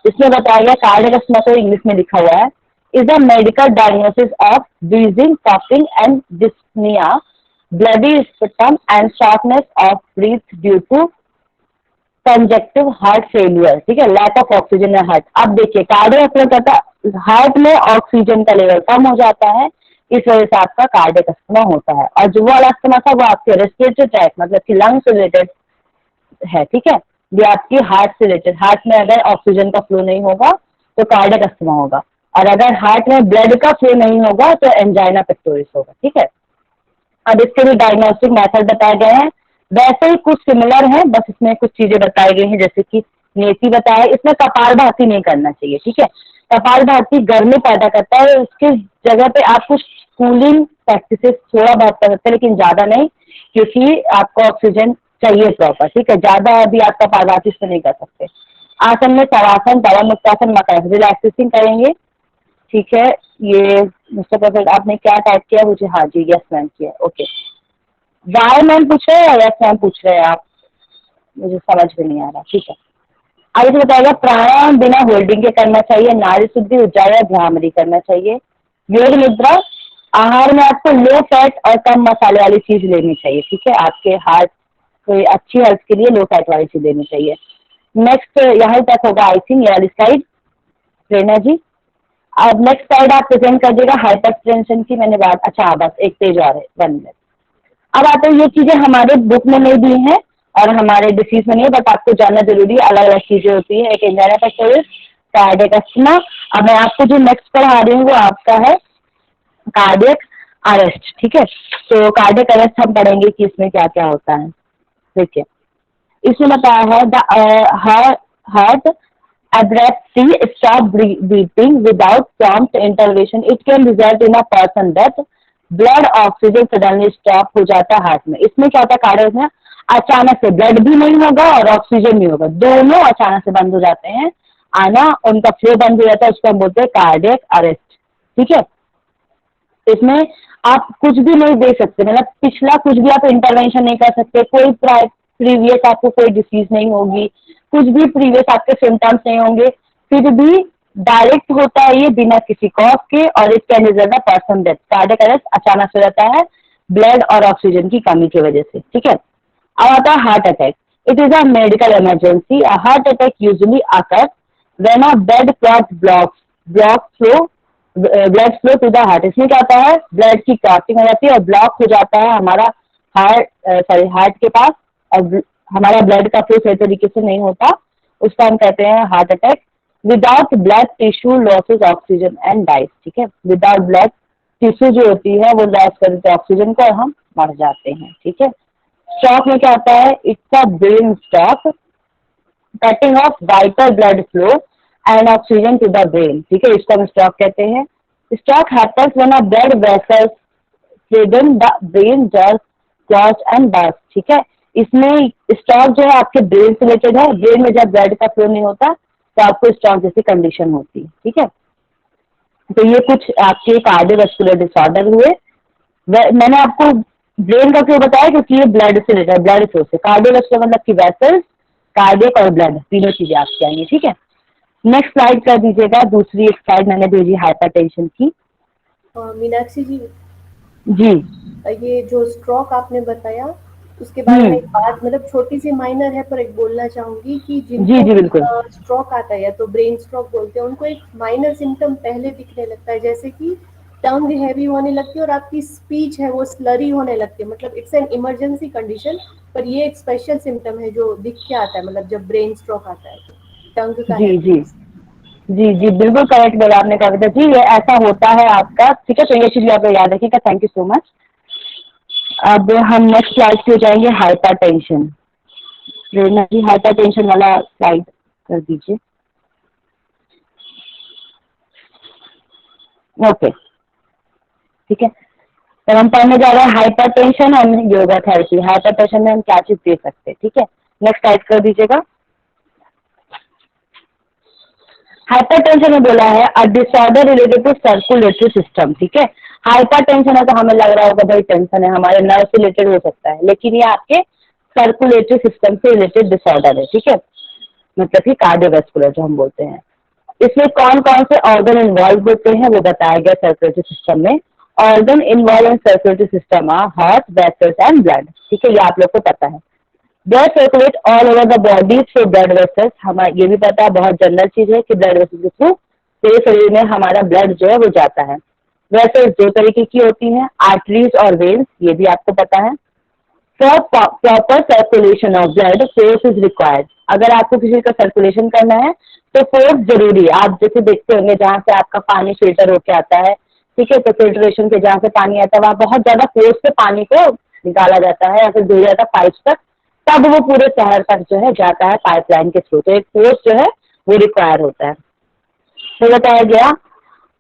इसमें बताया गया कार्डियक अस्थमा को इंग्लिश में लिखा हुआ है, is a medical diagnosis of wheezing, coughing and dyspnea, bloody sputum and shortness of breath due to congestive heart failure, ठीक है, lack of oxygen in heart. अब देखिए कार्डियक अस्थमा कहता है हार्ट में ऑक्सीजन का लेवल कम हो जाता है, इस वजह से आपका कार्डियक अस्थमा होता है। और जो वाला अस्थमा था वो आपके रेस्पिरेटरी ट्रैक मतलब कि लंग से रिलेटेड है, ठीक है। ये आपकी हार्ट से रिलेटेड, हार्ट में अगर ऑक्सीजन का फ्लो नहीं होगा तो कार्डियक अस्थमा होगा, और अगर हार्ट में ब्लड का फ्लो नहीं होगा तो एंजाइना पेक्टोरिस होगा, ठीक है। अब इसके भी डायग्नोस्टिक मेथड बताए गए हैं, वैसे ही कुछ सिमिलर है, बस इसमें कुछ चीजें बताई गई हैं जैसे कि नेति बताया, इसमें कपालभाति नहीं करना चाहिए, ठीक है। कपालभाति गर्मी पैदा करता है, उसकी जगह पे आप कुछ कूलिंग प्रैक्टिसेस थोड़ा बहुत कर सकते हैं लेकिन ज्यादा नहीं, क्योंकि आपको ऑक्सीजन चाहिए प्रॉपर, ठीक है। ज्यादा अभी आप कपालभाति से नहीं कर सकते। आसन में शवासन, पवन मुक्तासन, मकर रिलैक्सेशन करेंगे, ठीक है। ये मिस्टर प्रोफेसर आपने क्या टाइप किया मुझे? हाँ जी यस मैम किया, ओके। वाई मैम पूछ रहे हैं या यस मैम पूछ रहे हैं आप? मुझे समझ में नहीं आ रहा, ठीक है। आगे से बताएगा, प्राणायाम बिना होल्डिंग के करना चाहिए, नाड़ी शुद्धि, उज्जाला, ध्यान करना चाहिए, योग निद्रा, आहार में आपको लो फैट और कम मसाले वाली चीज लेनी चाहिए, ठीक है। आपके हार्ट को अच्छी हेल्थ के लिए लो फैट वाली चीज लेनी चाहिए। नेक्स्ट यहाँ तक होगा आई थिंक, ये वाली स्लाइड प्रेरणा जी। अब नेक्स्ट स्लाइड आप प्रेजेंट कर देगा हाइपरटेंशन की, मैंने बात, अच्छा बस एक पेज और है, 1 मिनट। अब आते हैं, ये चीजें हमारे बुक में नहीं दी हैं और हमारे डिसीज में नहीं है, बट आपको जानना जरूरी है, अलग अलग चीजें होती है। एक एंजाइना पेक्टोरिस, कार्डियक अस्थमा। अब मैं आपको जो नेक्स्ट पढ़ा रही हूँ वो आपका है कार्डियक अरेस्ट, ठीक है। तो कार्डियक अरेस्ट हम पढ़ेंगे कि इसमें क्या क्या होता है। देखिए इसमें बताया है the heart abruptly stop beating without prompt intervention, it can result in a person death, blood oxygen suddenly stop हो जाता है हार्ट में। इसमें क्या होता है कार्डियक में, अचानक से ब्लड भी नहीं होगा और ऑक्सीजन नहीं होगा, दोनों अचानक से बंद हो जाते हैं, आना उनका फ्लो बंद हो जाता है, उसको हम बोलते हैं कार्डियक अरेस्ट, ठीक है। इसमें आप कुछ भी नहीं दे सकते, मतलब पिछला कुछ भी आप इंटरवेंशन नहीं कर सकते, कोई प्रीवियस आपको कोई डिसीज नहीं होगी, कुछ भी प्रीवियस आपके सिम्टम्स नहीं होंगे, फिर भी डायरेक्ट होता है ये बिना किसी कॉज के, और it can result the person death. Cardiac arrest अचानक से रहता है ब्लड और ऑक्सीजन की कमी की वजह से, ठीक है। अब आता है heart attack. It is a medical emergency. A heart attack usually occurs when a blood clot blood flow to the heart. इसमें क्या होता है, ब्लड की क्लॉटिंग हो जाती है और ब्लॉक हो जाता है हमारा हार्ट के पास, और हमारा ब्लड का फ्लो सही तरीके से नहीं होता, उसका हम कहते हैं heart attack. Without blood tissue loses oxygen and dies, ठीक है। विदाउट ब्लड टिश्यू जो होती है वो लॉस कर देते हैं ऑक्सीजन को और हम मर जाते हैं, ठीक है। स्ट्रोक में क्या होता है, it's a brain stroke, cutting off vital blood flow and oxygen to the brain, ठीक है, इसको हम स्ट्रोक कहते हैं। Stroke happens when a blood vessels freedom the brain just clot and burst, ठीक है। इसमें स्ट्रोक जो है आपके ब्रेन से रिलेटेड है, ब्रेन में जब ब्लड का फ्लो नहीं होता तो आपको स्ट्रोक जैसी कंडीशन होती है, ठीक है। तो ये कुछ आपके कार्डियोवैस्कुलर डिसऑर्डर हुए। मैंने आपको ब्रेन का क्यों बताया, क्योंकि ये ब्लड से रिलेटेड है, ब्लड फ्लो से। कार्डियोवैस्कुलर मतलब कि वेसल्स, कार्डियक और ब्लड तीनों चीजें आपकी आएंगी, ठीक है। नेक्स्ट स्लाइड कर दीजिएगा, दूसरी एक स्लाइड मैंने भेजी हाइपरटेंशन की। मीनाक्षी जी, जी ये जो स्ट्रोक आपने बताया उसके बारे में एक बात, मतलब छोटी सी माइनर है पर एक बोलना चाहूंगी कि जी जी बिल्कुल। जिनको स्ट्रोक आता है या तो ब्रेन स्ट्रोक बोलते हैं, उनको एक माइनर सिम्टम पहले दिखने लगता है, जैसे कि टंग हैवी होने लगती है और आपकी स्पीच है वो स्लरी होने लगती है, मतलब इट्स एन इमरजेंसी कंडीशन, पर ये एक स्पेशल सिम्टम है जो दिख के आता है, मतलब जब ब्रेन स्ट्रोक आता है तो टंग का जी जी जी जी बिल्कुल करेक्ट बोला आपने कविता जी, ये ऐसा होता है आपका, ठीक है। तो ये चीज आप याद रखिएगा, थैंक यू सो मच। अब हम नेक्स्ट स्लाइड पे हो जाएंगे, हाइपरटेंशन। प्रेरणा जी हाइपरटेंशन वाला स्लाइड कर दीजिए। ओके ठीक है, तो हम पढ़ने जा रहे हैं hypertension and yoga therapy. Hypertension में हम क्या चीज दे सकते हैं, ठीक है। नेक्स्ट स्लाइड कर दीजिएगा। हाइपरटेंशन में बोला है a disorder related to circulatory system, ठीक है। हाइपरटेंशन है तो हमें लग रहा होगा भाई टेंशन है, हमारे नर्व से रिलेटेड हो सकता है, लेकिन ये आपके सर्कुलेटरी सिस्टम से रिलेटेड डिसऑर्डर है, ठीक है, मतलब कि कार्डियोवैस्कुलर जो हम बोलते हैं। इसमें कौन कौन से ऑर्गन इन्वॉल्व होते हैं वो बताया गया सर्कुलेटरी सिस्टम में। Organ involve in circulatory system are heart, vessels and blood, ठीक है, ये आप लोग को पता है। Blood circulate all over the body through blood vessels, हमारा ये भी पता है, बहुत जनरल चीज है कि ब्लड वेसल्स के थ्रू पूरे शरीर में हमारा ब्लड जो है वो जाता है। वेसल्स दो तरीके की होती हैं, आर्टरीज और वेन्स, ये भी आपको पता है। For proper circulation of blood force is required, अगर आपको किसी का सर्कुलेशन करना है तो फोर्स जरूरी है। आप जैसे देखते होंगे जहाँ से आपका पानी फिल्टर होके आता है, ठीक है, तो फिल्ट्रेशन के जहाँ से पानी आता है वहाँ बहुत ज्यादा फोर्स से पानी को निकाला जाता है या फिर भेजा जाता है पाइप तक, तब वो पूरे शहर तक जो है जाता है पाइपलाइन के थ्रू, तो एक फोर्स जो है वो रिक्वायर होता है। तो बताया गया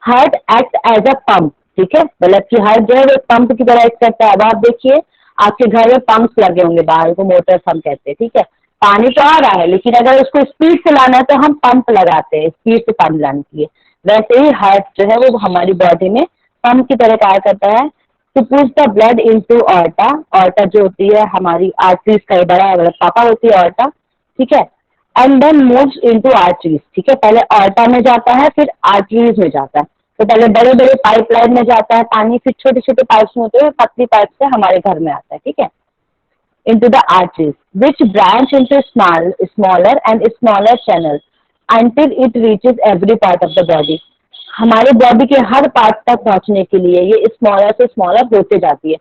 heart act as a pump, ठीक है, मतलब कि हार्ट जो है वो पंप की तरह एक्ट करता है। अब आप देखिए आपके घर में पंप्स लगे होंगे बाहर को, मोटर्स हम कहते हैं, ठीक है, पानी तो आ रहा है लेकिन अगर उसको स्पीड से लाना है तो हम पंप लगाते हैं स्पीड से पानी लाने के लिए। वैसे ही हार्ट जो है वो हमारी बॉडी में पंप की तरह कार्य करता है to push the blood into aorta. Aorta जो होती है हमारी आर्टरीज का बड़ा मतलब पापा होती है ऑर्टा, ठीक है, and then moves into arteries, ठीक है, पहले ऑर्टा में जाता है फिर आर्टरीज में जाता है। तो पहले बड़े बड़े पाइपलाइन में जाता है पानी, फिर छोटे छोटे पाइप्स में होते हुए पतली पाइप से हमारे घर में आता है, ठीक है, into the arteries which branch into smaller and smaller channels until it reaches every part of the body. हमारे बॉडी के हर पार्ट तक पहुंचने के लिए ये स्मॉलर से स्मॉलर होते जाती है।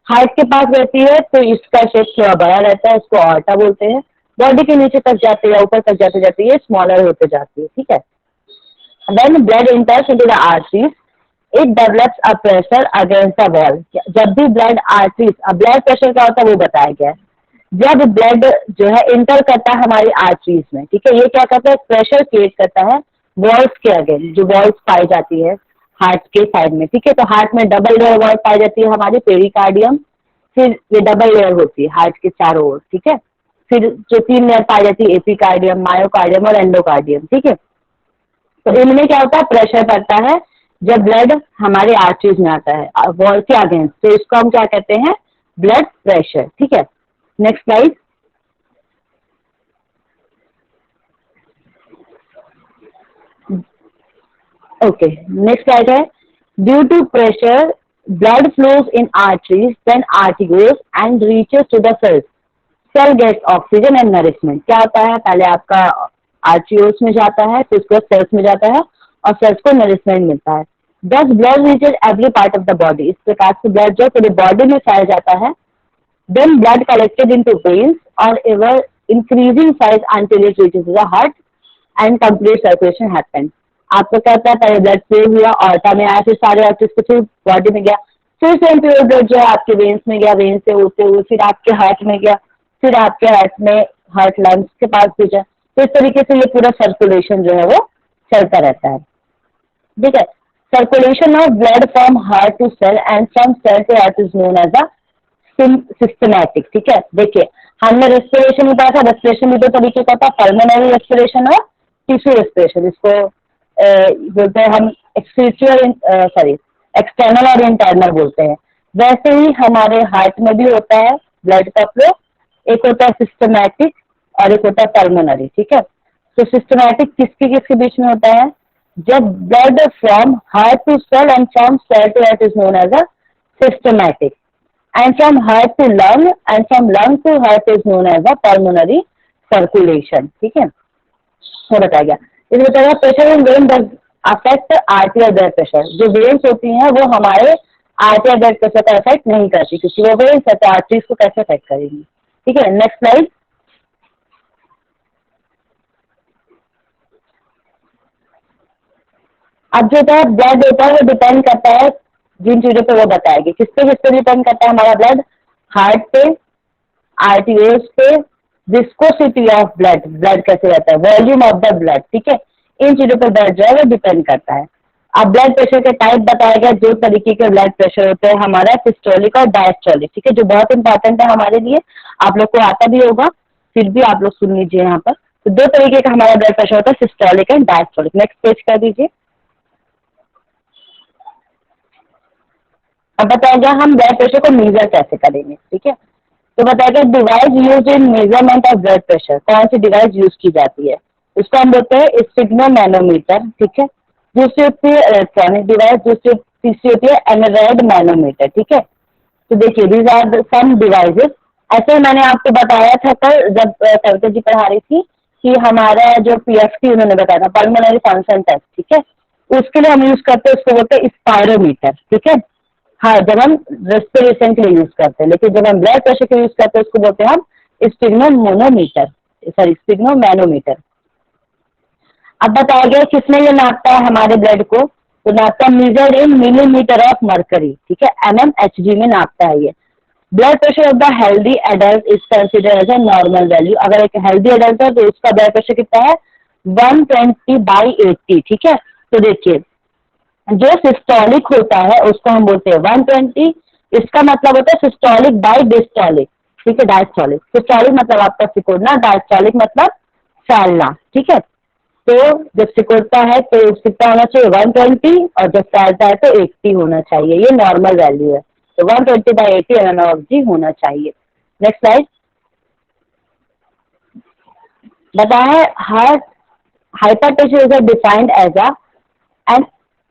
हार्ट के पास रहती है तो इसका शेप थोड़ा बड़ा रहता है, इसको ऑर्टा बोलते हैं। बॉडी के नीचे तक जाते या ऊपर तक जाते जाते ये स्मॉलर होते जाती है, ठीक है। When blood enters into the arteries, it develops a pressure against the wall. जब भी ब्लड आर्टरीज, अब ब्लड प्रेशर क्या होता है वो बताया गया है। जब ब्लड जो है इंटर करता है हमारी आर्टरीज में, ठीक है, ये क्या करता है, प्रेशर क्रिएट करता है वॉल्स के अगेंस्ट, जो वॉल्स पाई जाती है हार्ट के साइड में, ठीक है। तो हार्ट में डबल लेयर वॉल पाई जाती है हमारी पेरिकार्डियम, फिर ये डबल लेयर होती है हार्ट के चारों ओर, ठीक है। फिर जो 3 लेयर पाई जाती है एपिकार्डियम, मायोकार्डियम और एंडोकार्डियम, ठीक है। तो इनमें क्या होता है, प्रेशर पड़ता है जब ब्लड हमारे आर्टरीज में आता है वॉल के अगेंस्ट, तो इसको हम क्या कहते हैं, ब्लड प्रेशर, ठीक है। Next slide. Okay, next slide है, due to pressure blood flows in arteries then arterioles and reaches to the cells, cell gets oxygen and nourishment. क्या होता है, पहले आपका आर्टियोस में जाता है, फिर उसके बाद सेल्स में जाता है और सेल्स को नरिशमेंट मिलता है। दस blood reaches every part of the body, इस प्रकार से ब्लड जो पूरी बॉडी में फैल जाता है। Then blood collected into veins और ever increasing size until it reaches the heart and complete circulation happens। आपको क्या होता है, पहले ब्लड फ्लो हुआ, ऑर्टा में आया, फिर सारे आर्टरीज से फिर बॉडी में गया, फिर सेम प्योर ब्लड जो है आपके वेन्स में गया, वेन्स से होते हुए फिर आपके हार्ट में गया, फिर आपके हार्ट में हार्ट लंग्स के पास भेजा। तो इस तरीके से ये पूरा सर्कुलेशन जो है वो चलता रहता है, ठीक है। Circulation of blood from heart to cell and from cell to heart is known as a systematic, ठीक है। देखिए हमने रेस्पिरेशन बताया था, रेस्पिरेशन भी 2 तरीके का होता है, पल्मोनरी रेस्पिरेशन और टिश्यू रेस्पिरेशन। इसको बोलते हैं हम एक्सटर्नल और इंटरनल बोलते हैं। वैसे ही हमारे हार्ट में भी होता है ब्लड का फ्लो, एक होता है सिस्टमैटिक और एक होता है पल्मोनरी, ठीक है। तो सिस्टमैटिक किसके किसके बीच में होता है, जब blood from heart to cell and from cell to heart is known as a systematic, and from heart to lung and from lung to heart is known as a pulmonary circulation, ठीक है। वो बताया गया, इसमें बताया pressure in when does affect आर्टियल blood pressure. जो veins होती हैं वो हमारे आर्टियल ब्लड प्रेशर का अफेक्ट नहीं करती, क्योंकि वो वेन्स है तो आर्टरीज को कैसे अफेक्ट करेंगी, ठीक है। Next slide. अब जो होता है ब्लड होता है वो डिपेंड करता है जिन चीजों पे वो बताएगी, किस पे डिपेंड करता है हमारा ब्लड, हार्ट पे, आर्टियोस पे, विस्कोसिटी ऑफ ब्लड, ब्लड कैसे रहता है, वॉल्यूम ऑफ द ब्लड, ठीक है। इन चीजों पे ब्लड जो है वो डिपेंड करता है। अब ब्लड प्रेशर के टाइप बताया गया, 2 तरीके के ब्लड प्रेशर होते हैं हमारा, सिस्टोलिक और डायस्टोलिक, ठीक है, जो बहुत इंपॉर्टेंट है हमारे लिए, आप लोग को आता भी होगा, फिर भी आप लोग सुन लीजिए यहाँ पर। तो 2 तरीके का हमारा ब्लड प्रेशर होता है, systolic and diastolic. Next page कर दीजिए। अब बताया गया हम ब्लड प्रेशर को मेजर कैसे करेंगे, ठीक है। तो बताया गया device use in measurement of blood pressure, कौन सी डिवाइस यूज की जाती है, उसको हम बोलते हैं स्फिग्नोमैनोमीटर, ठीक है। दूसरी होती है इलेक्ट्रॉनिक डिवाइस, तीसरी होती है एनराइड मैनोमीटर, ठीक है। तो देखिए दीज आर सम डिवाइसेस। ऐसे मैंने आपको बताया था कल जब सविता जी पढ़ा रही थी कि हमारा जो PFT उन्होंने बताया था, पल्मोनरी फंक्शन टेस्ट, ठीक है, उसके लिए हम यूज करते हैं, उसको बोलते हैं स्पायरोमीटर, ठीक है। हाँ, जब हम रेस्पिरेशन के लिए यूज करते हैं, लेकिन जब हम ब्लड प्रेशर के लिए यूज करते हैं उसको बोलते हैं हम स्फिग्नोमैनोमीटर। अब बताया गया किसमें ये नापता है हमारे ब्लड को, तो नापता है measure in millimetre of mercury, ठीक है, mmHg में नापता है ये। Blood pressure of the healthy adult is consider as a normal value. अगर एक हेल्दी एडल्ट है तो उसका ब्लड प्रेशर कितना है, 120/80, ठीक है। तो देखिए जो सिस्टोलिक होता है उसको हम बोलते हैं 120, इसका मतलब होता है सिस्टोलिक बाय डिस्टोलिक, ठीक है, डायस्टोलिक। सिस्टोलिक मतलब आपका सिकुड़ना, डायस्टोलिक मतलब फैलना, ठीक है। तो जब सिकुड़ता है तो कितना होना चाहिए, 120, और जब फैलता है तो 80 होना चाहिए, ये नॉर्मल वैल्यू है। तो 120/80 mmHg होना चाहिए। Next slide. बताया heart hypertension is defined as an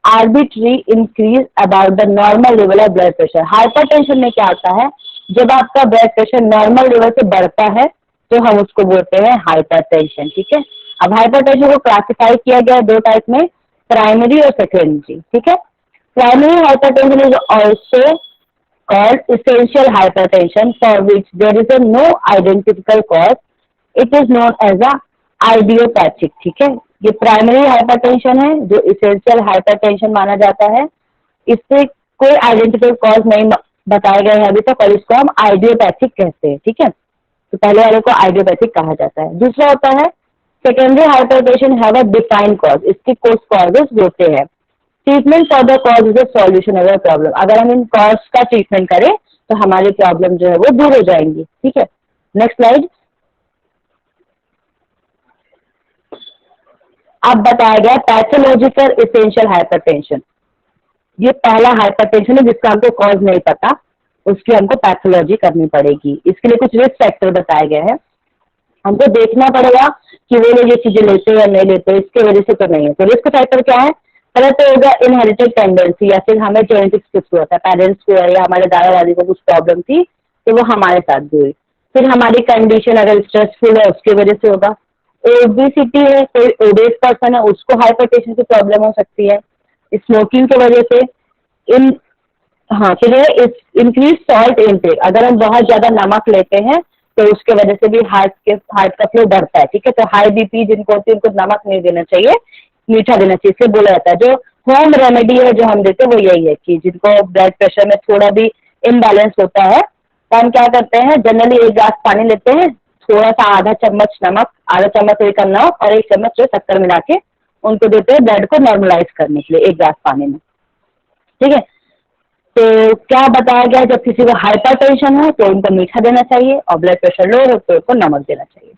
arbitrary increase about the normal level of blood pressure. Hypertension में क्या होता है, जब आपका ब्लड प्रेशर नॉर्मल लेवल से बढ़ता है तो हम उसको बोलते हैं हाइपरटेंशन, ठीक है। अब हाइपरटेंशन को क्लासिफाई किया गया 2 टाइप में, प्राइमरी और सेकेंडरी, ठीक है। Primary hypertension is also called essential hypertension for which there is a no identifiable cause. It is known as a idiopathic, ठीक है। ये प्राइमरी हाइपरटेंशन है जो इसेंशियल हाइपरटेंशन माना जाता है, इससे कोई आइडेंटिफाइड कॉज नहीं बताया गया है अभी तक, और इसको हम आइडियोपैथिक कहते हैं, ठीक है। तो पहले वाले को आइडियोपैथिक कहा जाता है। दूसरा होता है secondary hypertension have a defined cause, इसके कुछ कॉजेज होते हैं। Treatment for the cause is a solution of the problem, अगर हम इन कॉज का ट्रीटमेंट करें तो हमारी प्रॉब्लम जो है वो दूर हो जाएंगी, ठीक है। Next slide. अब बताया गया पैथोलॉजिकल एसेंशियल हाइपरटेंशन, ये पहला हाइपरटेंशन है जिसका हमको कॉज नहीं पता, उसकी हमको पैथोलॉजी करनी पड़ेगी। इसके लिए कुछ रिस्क फैक्टर बताए गए हैं, हमको देखना पड़ेगा कि वो लोग ये चीजें लेते हैं या नहीं लेते, इसके वजह से तो नहीं है। तो रिस्क फैक्टर क्या है, पहले तो होगा इनहेरिटेड टेंडेंसी, या फिर हमें जेनेटिक्स के थ्रू होता है, पेरेंट्स को या हमारे दादा दादी को कुछ प्रॉब्लम थी तो वो हमारे साथ भी हुई। फिर हमारी कंडीशन अगर स्ट्रेसफुल है उसकी वजह से होगा। ओबेसिटी है, कोई ओबेस पर्सन है उसको हाइपरटेंशन की प्रॉब्लम हो सकती है। स्मोकिंग की वजह से फिर इंक्रीज सॉल्ट इनटेक, अगर हम बहुत ज्यादा नमक लेते हैं तो उसके वजह से भी हार्ट का फ्लो बढ़ता है, ठीक है। तो हाई बीपी जिनको होती है उनको नमक नहीं देना चाहिए, मीठा देना चाहिए, इसलिए बोला जाता है। जो होम रेमेडी है जो हम देते हैं वो यही है कि जिनको ब्लड प्रेशर में थोड़ा भी इम्बैलेंस होता है तो हम क्या करते हैं, जनरली 1 ग्लास पानी लेते हैं, थोड़ा सा आधा चम्मच नमक, आधा चम्मच एक नमक और 1 चम्मच शक्कर मिला के उनको देते हैं ब्लड को नॉर्मलाइज करने के लिए 1 ग्लास पानी में, ठीक है। तो क्या बताया गया, जब किसी को हाइपरटेंशन हो तो उनको मीठा देना चाहिए और ब्लड प्रेशर लो हो तो उनको नमक देना चाहिए।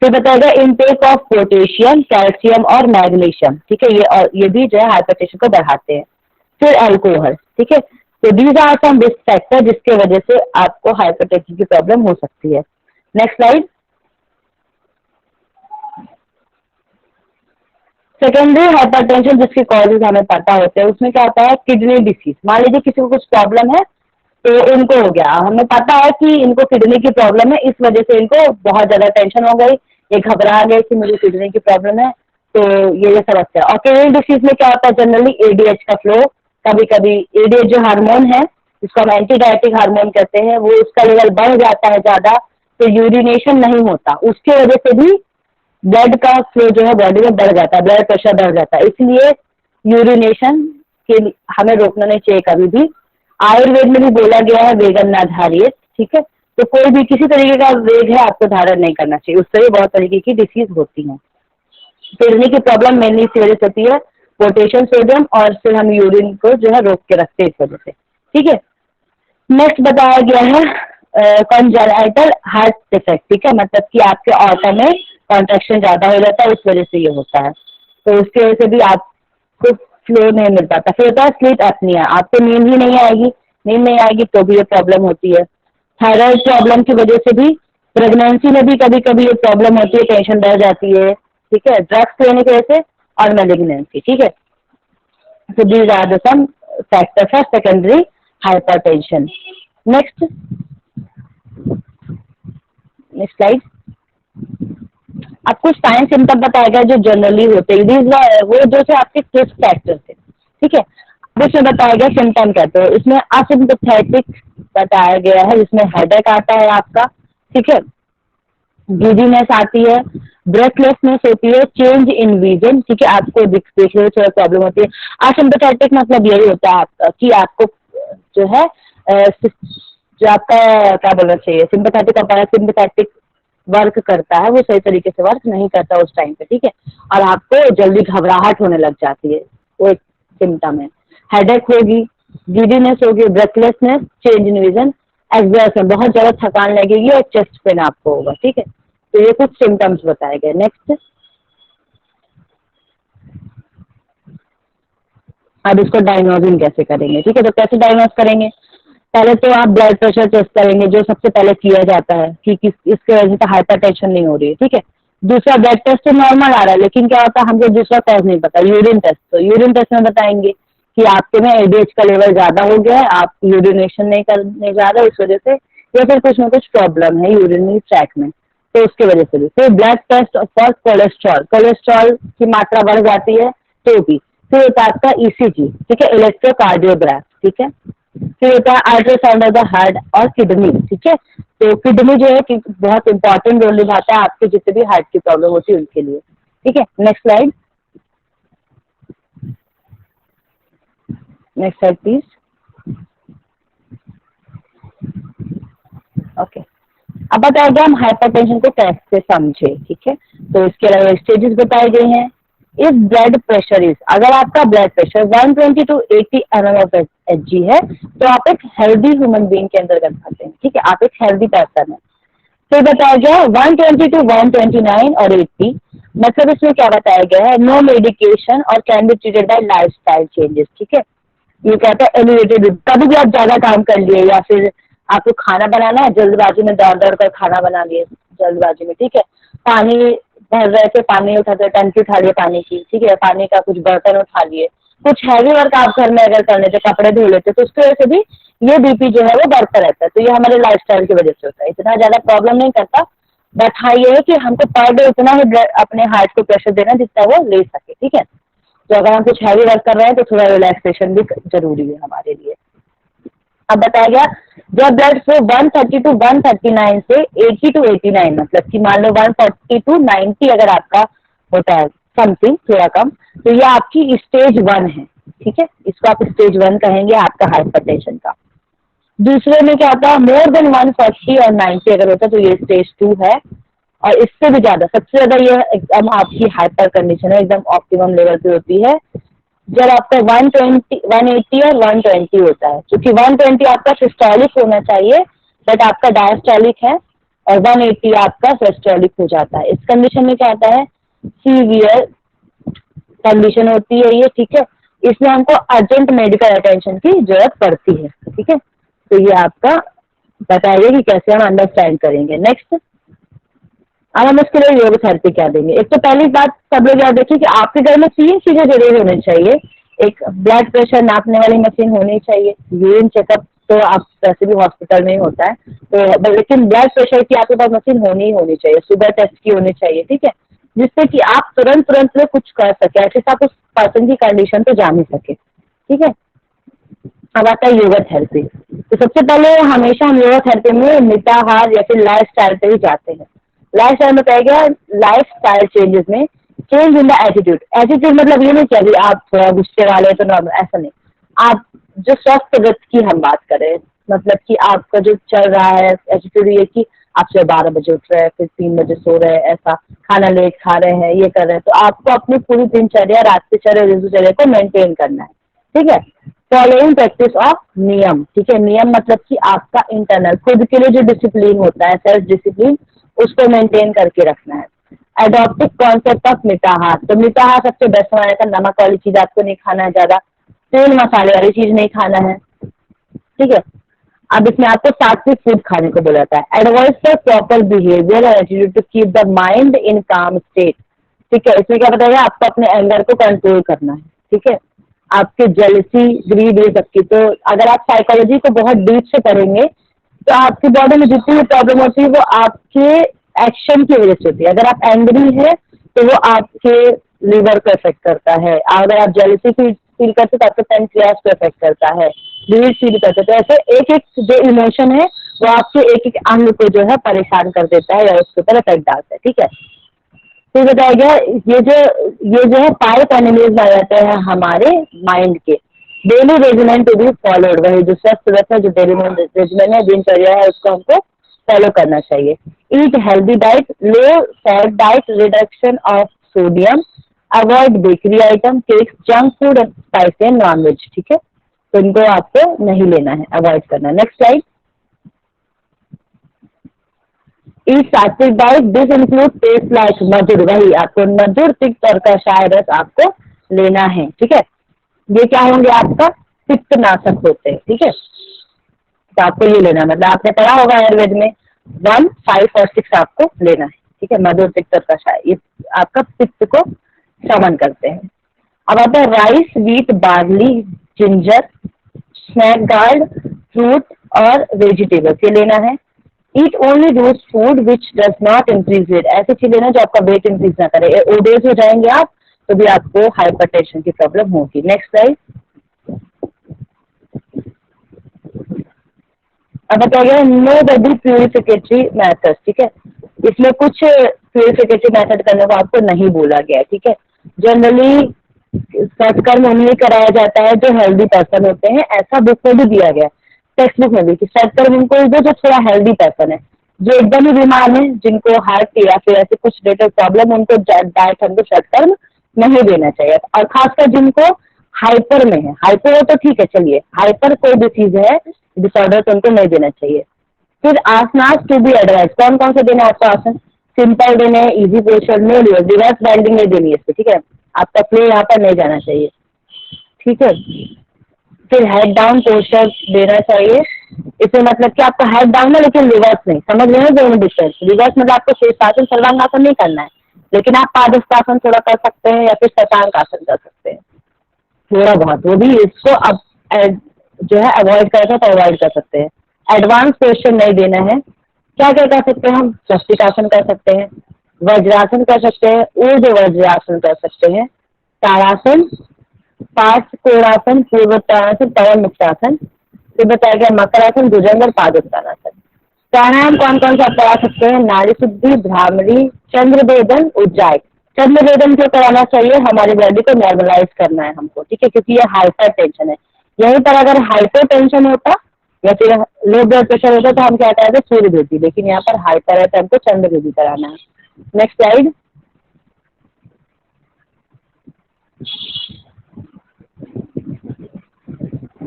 फिर बताया गया इनटेक ऑफ पोटेशियम, कैल्शियम और मैग्नीशियम, ठीक है, ये भी जो है हाइपरटेंशन को बढ़ाते हैं। फिर अल्कोहल, ठीक है। तो these are some risk factor जिसके वजह से आपको हाइपरटेंशन की प्रॉब्लम हो सकती है। Next slide. सेकेंडरी हाइपरटेंशन जिसके कॉजेज हमें पता होते हैं, उसमें क्या होता है, किडनी डिसीज। मान लीजिए किसी को कुछ प्रॉब्लम है तो इनको हो गया, हमें पता है कि इनको किडनी की प्रॉब्लम है, इस वजह से इनको बहुत ज्यादा टेंशन हो गई, ये घबरा गए कि मुझे किडनी की प्रॉब्लम है, तो ये समस्या। और किडनी डिसीज में क्या होता है, जनरली एडीएच का फ्लो, कभी कभी एडीएच जो हार्मोन है जिसको हम एंटीडायटिक हार्मोन कहते हैं, वो उसका लेवल बढ़ जाता है ज्यादा, तो यूरिनेशन नहीं होता, उसकी वजह से भी ब्लड का फ्लो जो है बॉडी में बढ़ जाता है, ब्लड प्रेशर बढ़ जाता है, इसलिए यूरिनेशन के हमें रोकना नहीं चाहिए कभी भी। आयुर्वेद में भी बोला गया है वेगन ना धारियत, ठीक है। तो कोई भी किसी तरीके का वेग है आपको धारण नहीं करना चाहिए, उससे भी बहुत तरीके की डिसीज होती है। किडनी की प्रॉब्लम मेनली इस वजह से होती है, पोटेशियम सोडियम, और फिर हम यूरिन को जो है रोक के रखते हैं इस वजह से, ठीक है। नेक्स्ट बताया गया है कॉन्जेनिटल हार्ट डिफेक्ट, ठीक है, मतलब कि आपके ऑर्टन में कॉन्ट्रैक्शन ज्यादा हो जाता है, उस वजह से ये होता है, तो उसकी वजह से भी आपको फ्लो नहीं मिल पाता। फिर होता है स्लीप एपनिया, आपको नींद ही नहीं आएगी, नींद नहीं आएगी तो भी ये प्रॉब्लम होती है। थायराइड प्रॉब्लम की वजह से भी, प्रेगनेंसी में भी कभी कभी ये प्रॉब्लम होती है, टेंशन बढ़ जाती है, ठीक है, ड्रग्स लेने की वजह से और मेलिग्नेंसी, ठीक है। तो these are the some factors for secondary hypertension. Next slide. अब कुछ साइन सिम्टम बताया गया जो जनरली होते हैं, वो जो से आपके रिस्क फैक्टर थे, ठीक है। अब इसमें बताया गया सिम्टम क्या, तो इसमें असिम्पथेटिक बताया गया है, जिसमें हेडेक आता है आपका, ठीक है, गिडीनेस आती है, ब्रेथलेसनेस होती है, चेंज इन विजन, ठीक है, आपको देखने में थोड़ा प्रॉब्लम होती है। असिम्पथेटिक मतलब यही होता है आपका कि आपको जो है जो आपका क्या बोलना चाहिए, सिम्पथेटिक और पैरासिम्पथेटिक वर्क करता है वो सही तरीके से वर्क नहीं करता उस टाइम पे, ठीक है, और आपको जल्दी घबराहट होने लग जाती है, वो एक सिम्टम है। हेडेक होगी, गिडीनेस होगी, breathlessness, change in vision, exertion, बहुत ज्यादा थकान लगेगी और चेस्ट पेन आपको होगा, ठीक है। तो ये कुछ सिम्टम्स बताए गए। नेक्स्ट, अब इसको डायग्नोजिंग कैसे करेंगे, ठीक है। तो कैसे डायग्नोज करेंगे, पहले तो आप ब्लड प्रेशर टेस्ट करेंगे, जो सबसे पहले किया जाता है कि इसके वजह से हाइपरटेंशन नहीं हो रही है, ठीक है। दूसरा, ब्लड टेस्ट तो नॉर्मल आ रहा है, लेकिन क्या होता है हमको दूसरा कॉज नहीं पता, यूरिन टेस्ट। तो यूरिन टेस्ट में बताएंगे कि आपके में एडीएच का लेवल ज्यादा हो गया है, आप यूरिनेशन नहीं करने जा रहे इस वजह से, या फिर कुछ ना कुछ प्रॉब्लम है यूरिनरी ट्रैक में, तो उसकी वजह से भी। फिर blood test for cholesterol, cholesterol की मात्रा बढ़ जाती है तो भी, फिर होता है आपका ईसीजी, ठीक है, इलेक्ट्रोकार्डियोग्राफ, ठीक है, फिर होता है अल्ट्रासाउंड ऑफ द हार्ट और किडनी, ठीक है। तो किडनी जो है कि बहुत इंपॉर्टेंट रोल निभाता है आपके जितने भी हार्ट की प्रॉब्लम होती है उनके लिए, ठीक है। Next slide, next slide please. Okay, अब बताएगा हम हाइपरटेंशन को कैसे समझे, ठीक है। तो इसके अलावा स्टेजेस बताए गए हैं। इफ ब्लड प्रेशर इज, अगर आपका ब्लड प्रेशर 120 to 80 mmHg है तो आप एक हेल्दी ह्यूमन बीइंग के अंतर्गत आते हैं, ठीक है, आप एक हेल्दी पर्सन है। फिर बताया गया 120 to 129 और 80, मतलब इसमें क्या बताया गया है, नो मेडिकेशन और can be treated by lifestyle changes, ठीक है। ये कहता है एलिवेटेड, कभी भी आप ज्यादा काम कर लिए या फिर आपको खाना बनाना है, जल्दबाजी में दौड़ दौड़ कर खाना बना लिए जल्दबाजी में, ठीक है, पानी भर रहे थे, पानी उठाते, टंकी उठा लिए पानी की, ठीक है, पानी का कुछ बर्तन उठा लिए, कुछ हैवी वर्क आप घर में अगर कर लेते, कपड़े धो लेते, तो उसकी वजह से भी ये बीपी जो है वो बढ़ता रहता है। तो ये हमारे लाइफस्टाइल की वजह से होता है, इतना ज्यादा प्रॉब्लम नहीं करता, बट हाँ ये है कि हमको पर डे उतना ही अपने हार्ट को प्रेशर देना जितना वो ले सके, ठीक है। तो अगर हम कुछ हैवी वर्क कर रहे हैं तो थोड़ा रिलैक्सेशन भी जरूरी है हमारे लिए। अब बताया गया जब ब्लड फ्लो 130 to 139 से 80 to 89, मतलब कि मान लो 140 to 90 अगर आपका होता है समथिंग थोड़ा कम, तो ये आपकी स्टेज 1 है, ठीक है, इसको आप स्टेज 1 कहेंगे आपका हाइपरटेंशन का। दूसरे में क्या होता है, मोर देन 140 और 90 अगर होता है तो ये स्टेज 2 है, और इससे भी ज्यादा, सबसे ज्यादा ये एकदम आपकी हाइपर कंडीशन है, एकदम ऑप्टिमम लेवल पे होती है जब आपका 180 और 120 होता है, क्योंकि 120 आपका सिस्टोलिक होना चाहिए बट आपका डायस्टोलिक है, और 180 आपका सिस्टोलिक हो जाता है। इस कंडीशन में क्या होता है, सीवियर कंडीशन होती है ये, ठीक है, इसमें हमको अर्जेंट मेडिकल अटेंशन की जरूरत पड़ती है, ठीक है। तो ये आपका बताइए कि कैसे हम अंडरस्टैंड करेंगे। नेक्स्ट, अब हम इसके लिए योग थेरेपी क्या देंगे। एक तो पहली बात सब लोग याद रखिए कि आपके घर में 3 चीजें जरूर होनी चाहिए। एक ब्लड प्रेशर नापने वाली मशीन होनी चाहिए, यूरिन चेकअप तो आप वैसे भी हॉस्पिटल में ही होता है, तो लेकिन ब्लड प्रेशर की आपके पास मशीन होनी ही होनी चाहिए, शुगर टेस्ट की होनी चाहिए, ठीक है, जिससे कि आप तुरंत में कुछ कर सके, एटलीस्ट आप उस पर्सन की कंडीशन तो जान ही सके, ठीक है। अब आता है योगा थेरेपी। तो सबसे पहले हमेशा हम योगा थेरेपी में मिताहार या फिर लाइफ स्टाइल पे ही जाते हैं। लाइफ स्टाइल में कहा गया लाइफ स्टाइल चेंजेस में change in the attitude. Attitude मतलब ये नहीं कि अभी आप थोड़ा गुस्से वाले तो नॉर्मल, ऐसा नहीं, आप जो स्वस्थ गति की हम बात करें, मतलब कि आपका जो चल रहा है एटीट्यूड ये कि आप सुबह 12 बजे उठ रहे हैं, फिर 3 बजे सो रहे हैं, ऐसा खाना लेट खा रहे हैं, ये कर रहे हैं, तो आपको अपनी पूरी दिनचर्या, रात की दिनचर्या को मेंटेन करना है, ठीक है। फॉलोइंग प्रैक्टिस ऑफ नियम, ठीक है, नियम मतलब कि आपका इंटरनल खुद के लिए जो डिसिप्लिन होता है, सेल्फ डिसिप्लिन, उसको मेंटेन करके रखना है। एडॉप्टिव कॉन्सेप्ट ऑफ मिताहार, तो मिताहार सबसे बेस्ट माना था, नमक वाली चीज आपको नहीं खाना है, ज्यादा तेल मसाले वाली चीज नहीं खाना है, ठीक है। अब इसमें आपको सात्विक फूड खाने को बोला जाता है। Advice for proper behaviour and attitude to keep the mind in calm state, ठीक है। इसमें क्या बताया, आपको अपने एंगर को कंट्रोल करना है, ठीक है, आपके जेलसी, ग्रीड, ये सबकी। तो अगर आप साइकोलॉजी को बहुत डीप से करेंगे तो आपकी बॉडी में जितनी भी प्रॉब्लम होती है वो आपके एक्शन की वजह से होती है। अगर आप एंग्री है तो वो आपके लिवर को इफेक्ट करता है, अगर आप जेलसी फील करते तो आपके पैनक्रियास को इफेक्ट करता है, ग्रीड फील करते, तो ऐसे एक एक जो इमोशन है वो आपके एक एक अंग को जो है परेशान कर देता है या उसके ऊपर इफेक्ट डालता है, ठीक है। फिर बताया गया ये जो है 5 एनिमल्स आ जाते हैं हमारे माइंड के। Daily regiment to be followed, वही जो स्वस्थ रहता है, जो डेली रेजिमेंट है, दिनचर्या है, उसको हमको फॉलो करना चाहिए। Eat healthy diet, low fat diet, reduction of sodium, avoid bakery item, cakes, junk food, spicy and non veg, ठीक है, तो इनको आपको नहीं लेना है, अवॉइड करना है। Next slide. इस sattvic diet this include taste like मधुर, वही आपको मधुर तिक्त और कषाय रस आपको लेना है, ठीक है। ये क्या होंगे, आपका पित्तनाशक होते हैं, ठीक है, तो आपको ये लेना, मतलब आपने पढ़ा होगा आयुर्वेद में 1, 5 और 6 आपको लेना है, ठीक है। मधुर तिक्त और कषाय ये आपका पित्त को शमन करते हैं। अब आता है rice, wheat, barley, ginger, snake gourd, fruit और वेजिटेबल्स, ये लेना है। Eat only those food which does not increase weight, ऐसी चीज लेना जो आपका वेट इंक्रीज ना करे। ओबेस हो जाएंगे आप तो भी आपको हाइपरटेंशन की प्रॉब्लम होगी। Next slide. अब बताया गया नो बडी प्यूरिफिकेटरी मेथड, ठीक है, इसमें कुछ प्यूरिफिकेटरी मेथड करने को आपको नहीं बोला गया, ठीक है। जनरली सत्कर्म उन्हें कराया जाता है जो हेल्दी पर्सन होते हैं, ऐसा बुक में भी दिया गया, टेक्स्ट बुक में भी, कि सत्कर्म उनको दो जो थोड़ा हेल्दी पर्सन है, जो एकदम ही बीमार है, जिनको हार्ट या फिर ऐसे कुछ रिलेटेड प्रॉब्लम, उनको डाइट हमको सत्कर्म नहीं देना चाहिए। और खासकर जिनको हाइपर में है, हाइपर हो तो ठीक है, चलिए, हाइपर कोई डिसीज है, डिसऑर्डर, तो उनको नहीं देना चाहिए। फिर आसनास टू बी एडवाइज, कौन कौन से देने आपको आसन? सिंपल देने, इजी पोस्चर नहीं, रिवर्स बेंडिंग नहीं देनी है इससे, ठीक है, आपका प्ले यहाँ पर नहीं जाना चाहिए, ठीक है। फिर हेड डाउन पोस्चर देना चाहिए, इसमें मतलब कि आपका हेड डाउन है लेकिन रिवर्स नहीं, समझ रहे हैं दोनों डिफरेंस। रिवर्स मतलब आपको शीर्षासन सर्वांगासन नहीं करना है, लेकिन आप पादहस्तासन थोड़ा कर सकते हैं या फिर शशांक आसन कर सकते हैं थोड़ा बहुत, वो भी इसको अब जो है अवॉइड करना तो अवॉइड कर सकते हैं। एडवांस पोस्चर नहीं देना है। क्या क्या कर सकते हैं हम? स्वस्तिकासन कर सकते हैं, वज्रासन कर सकते हैं, ऊर्ध्व वज्रासन कर सकते हैं, ताड़ासन, पार्श्व कोणासन, पूर्वोत्तानासन, पवन मुक्तासन, फिर बताया गया मकरासन, भुजंग और पादोत्तानासन। प्राणायाम कौन कौन सा करा सकते हैं? नाड़ी शुद्धि, भ्रामरी, चंद्रभेदन, उज्जाई। चंद्रभेदन क्यों कराना चाहिए? हमारी बॉडी को नॉर्मलाइज करना है हमको, ठीक है, क्योंकि ये हाइपर टेंशन है। यहीं पर अगर हाइपर टेंशन होता या फिर लो ब्लड प्रेशर होता तो हम क्या कहते सूर्य भेदी, लेकिन यहाँ पर हाइपर है तो हमको चंद्र भेदी कराना है। Next slide.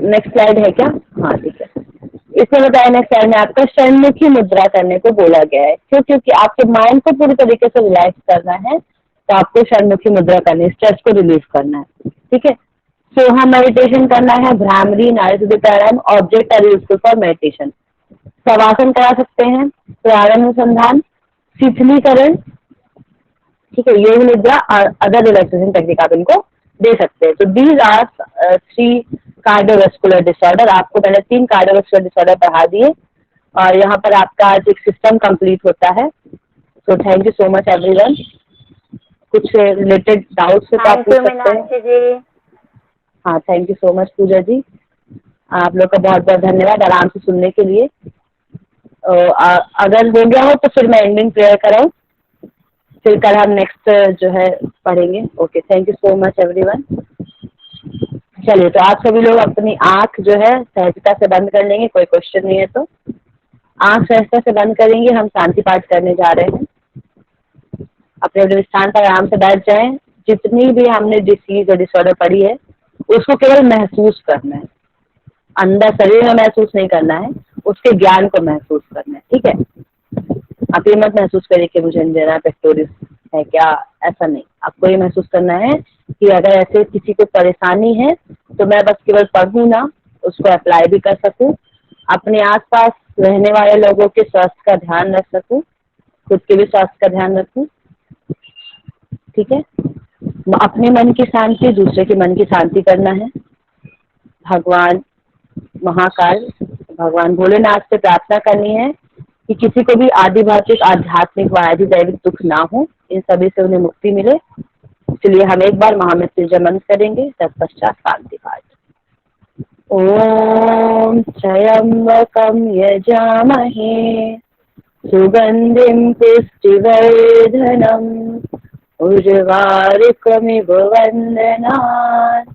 नेक्स्ट स्लाइड है क्या? हाँ ठीक है। इसमें बताया नेक्स्ट स्लाइड में आपका षण्मुखी मुद्रा करने को बोला गया है। क्यों? क्योंकि आपके माइंड को पूरी तरीके से रिलैक्स करना है, तो आपको षण्मुखी मुद्रा करनी है, स्ट्रेस को रिलीव करना है, ठीक है। सोहा मेडिटेशन करना है, bhramari, nadi shuddhi pranayama, object are useful for meditation. Shavasana करा सकते हैं, प्राणायाम अनुसंधान, शिथिलीकरण, ठीक है, योग निद्रा और अदर रिलैक्सेशन टेक्निक आप इनको दे सकते हैं। तो दीज आर 3 कार्डियोवैस्कुलर डिसऑर्डर। आपको मैंने 3 कार्डियोवैस्कुलर डिसऑर्डर पढ़ा दिए और यहाँ पर आपका आज एक सिस्टम कंप्लीट होता है। तो thank you so much everyone. कुछ रिलेटेड डाउट्स है तो आप पूछ सकते हैं। हाँ थैंक यू सो मच पूजा जी, आप लोग का बहुत बहुत धन्यवाद आराम से सुनने के लिए। अगर हो गया हो तो फिर मैं एंडिंग प्रेयर कराऊं, फिर कल हम नेक्स्ट जो है पढ़ेंगे। Okay thank you so much everyone. चलिए तो आप सभी लोग अपनी आंख जो है सहजता से बंद कर लेंगे, कोई क्वेश्चन नहीं है तो आंख सहजता से बंद करेंगे। हम शांति पाठ करने जा रहे हैं। अपने अपने स्थान पर आराम से बैठ जाएं। जितनी भी हमने डिसीज और डिसऑर्डर पढ़ी है उसको केवल महसूस करना है, अंदर शरीर में महसूस नहीं करना है, उसके ज्ञान को महसूस करना है, ठीक है। आप ये मत महसूस करिए कि मुझे अंजेना पेक्टोरिस है क्या, ऐसा नहीं। आपको ये महसूस करना है कि अगर ऐसे किसी को परेशानी है तो मैं बस केवल पढ़ूं ना, उसको अप्लाई भी कर सकूं, अपने आसपास रहने वाले लोगों के स्वास्थ्य का ध्यान रख सकूं, खुद के भी स्वास्थ्य का ध्यान रखूं, ठीक है। अपने मन की शांति, दूसरे के मन की शांति करना है। भगवान महाकाल, भगवान भोलेनाथ से प्रार्थना करनी है कि किसी को भी आदि भौतिक, आध्यात्मिक व आदि दैविक दुख ना हो, इन सभी से उन्हें मुक्ति मिले। इसलिए हम एक बार महामृत्युंजय मंत्र करेंगे, तत्पश्चात शांति पाठ। ओम त्र्यंबकं यजामहे सुगंधिं पुष्टिवर्धनम् उर्वारुकमिव वन्दनात्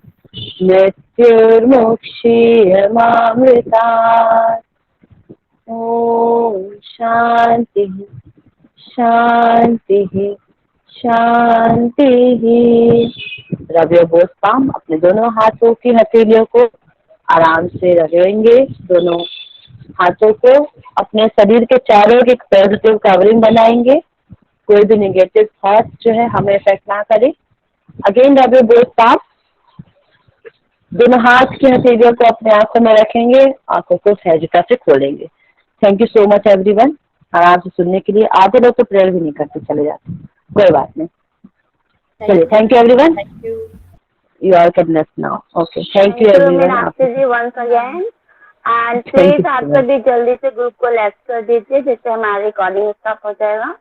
मृत्युर्मुक्षीयमामृतात्। ओम शांति शांति शांति। रवियो बोस पाम अपने दोनों हाथों की हथेलियों को आराम से रगड़ेंगे, दोनों हाथों को अपने शरीर के चारों एक पॉजिटिव कवरिंग बनाएंगे, कोई भी नेगेटिव थॉट जो है हमें इफेक्ट ना करे। अगेन रबियो बोस पाम, दोनों हाथ की हथेलियों को अपने आंखों में रखेंगे, आंखों को सहजता से खोलेंगे। Thank you so much everyone आराम से सुनने के लिए। आधे लोग तो प्रेयर भी नहीं करते, चले जाते, कोई बात नहीं। चलिए thank you everyone, you are can now. Okay thank you everyone once again and please आप सभी जल्दी से ग्रुप को लेफ्ट कर दीजिए जिससे हमारा रिकॉर्डिंग स्टॉप हो जाएगा।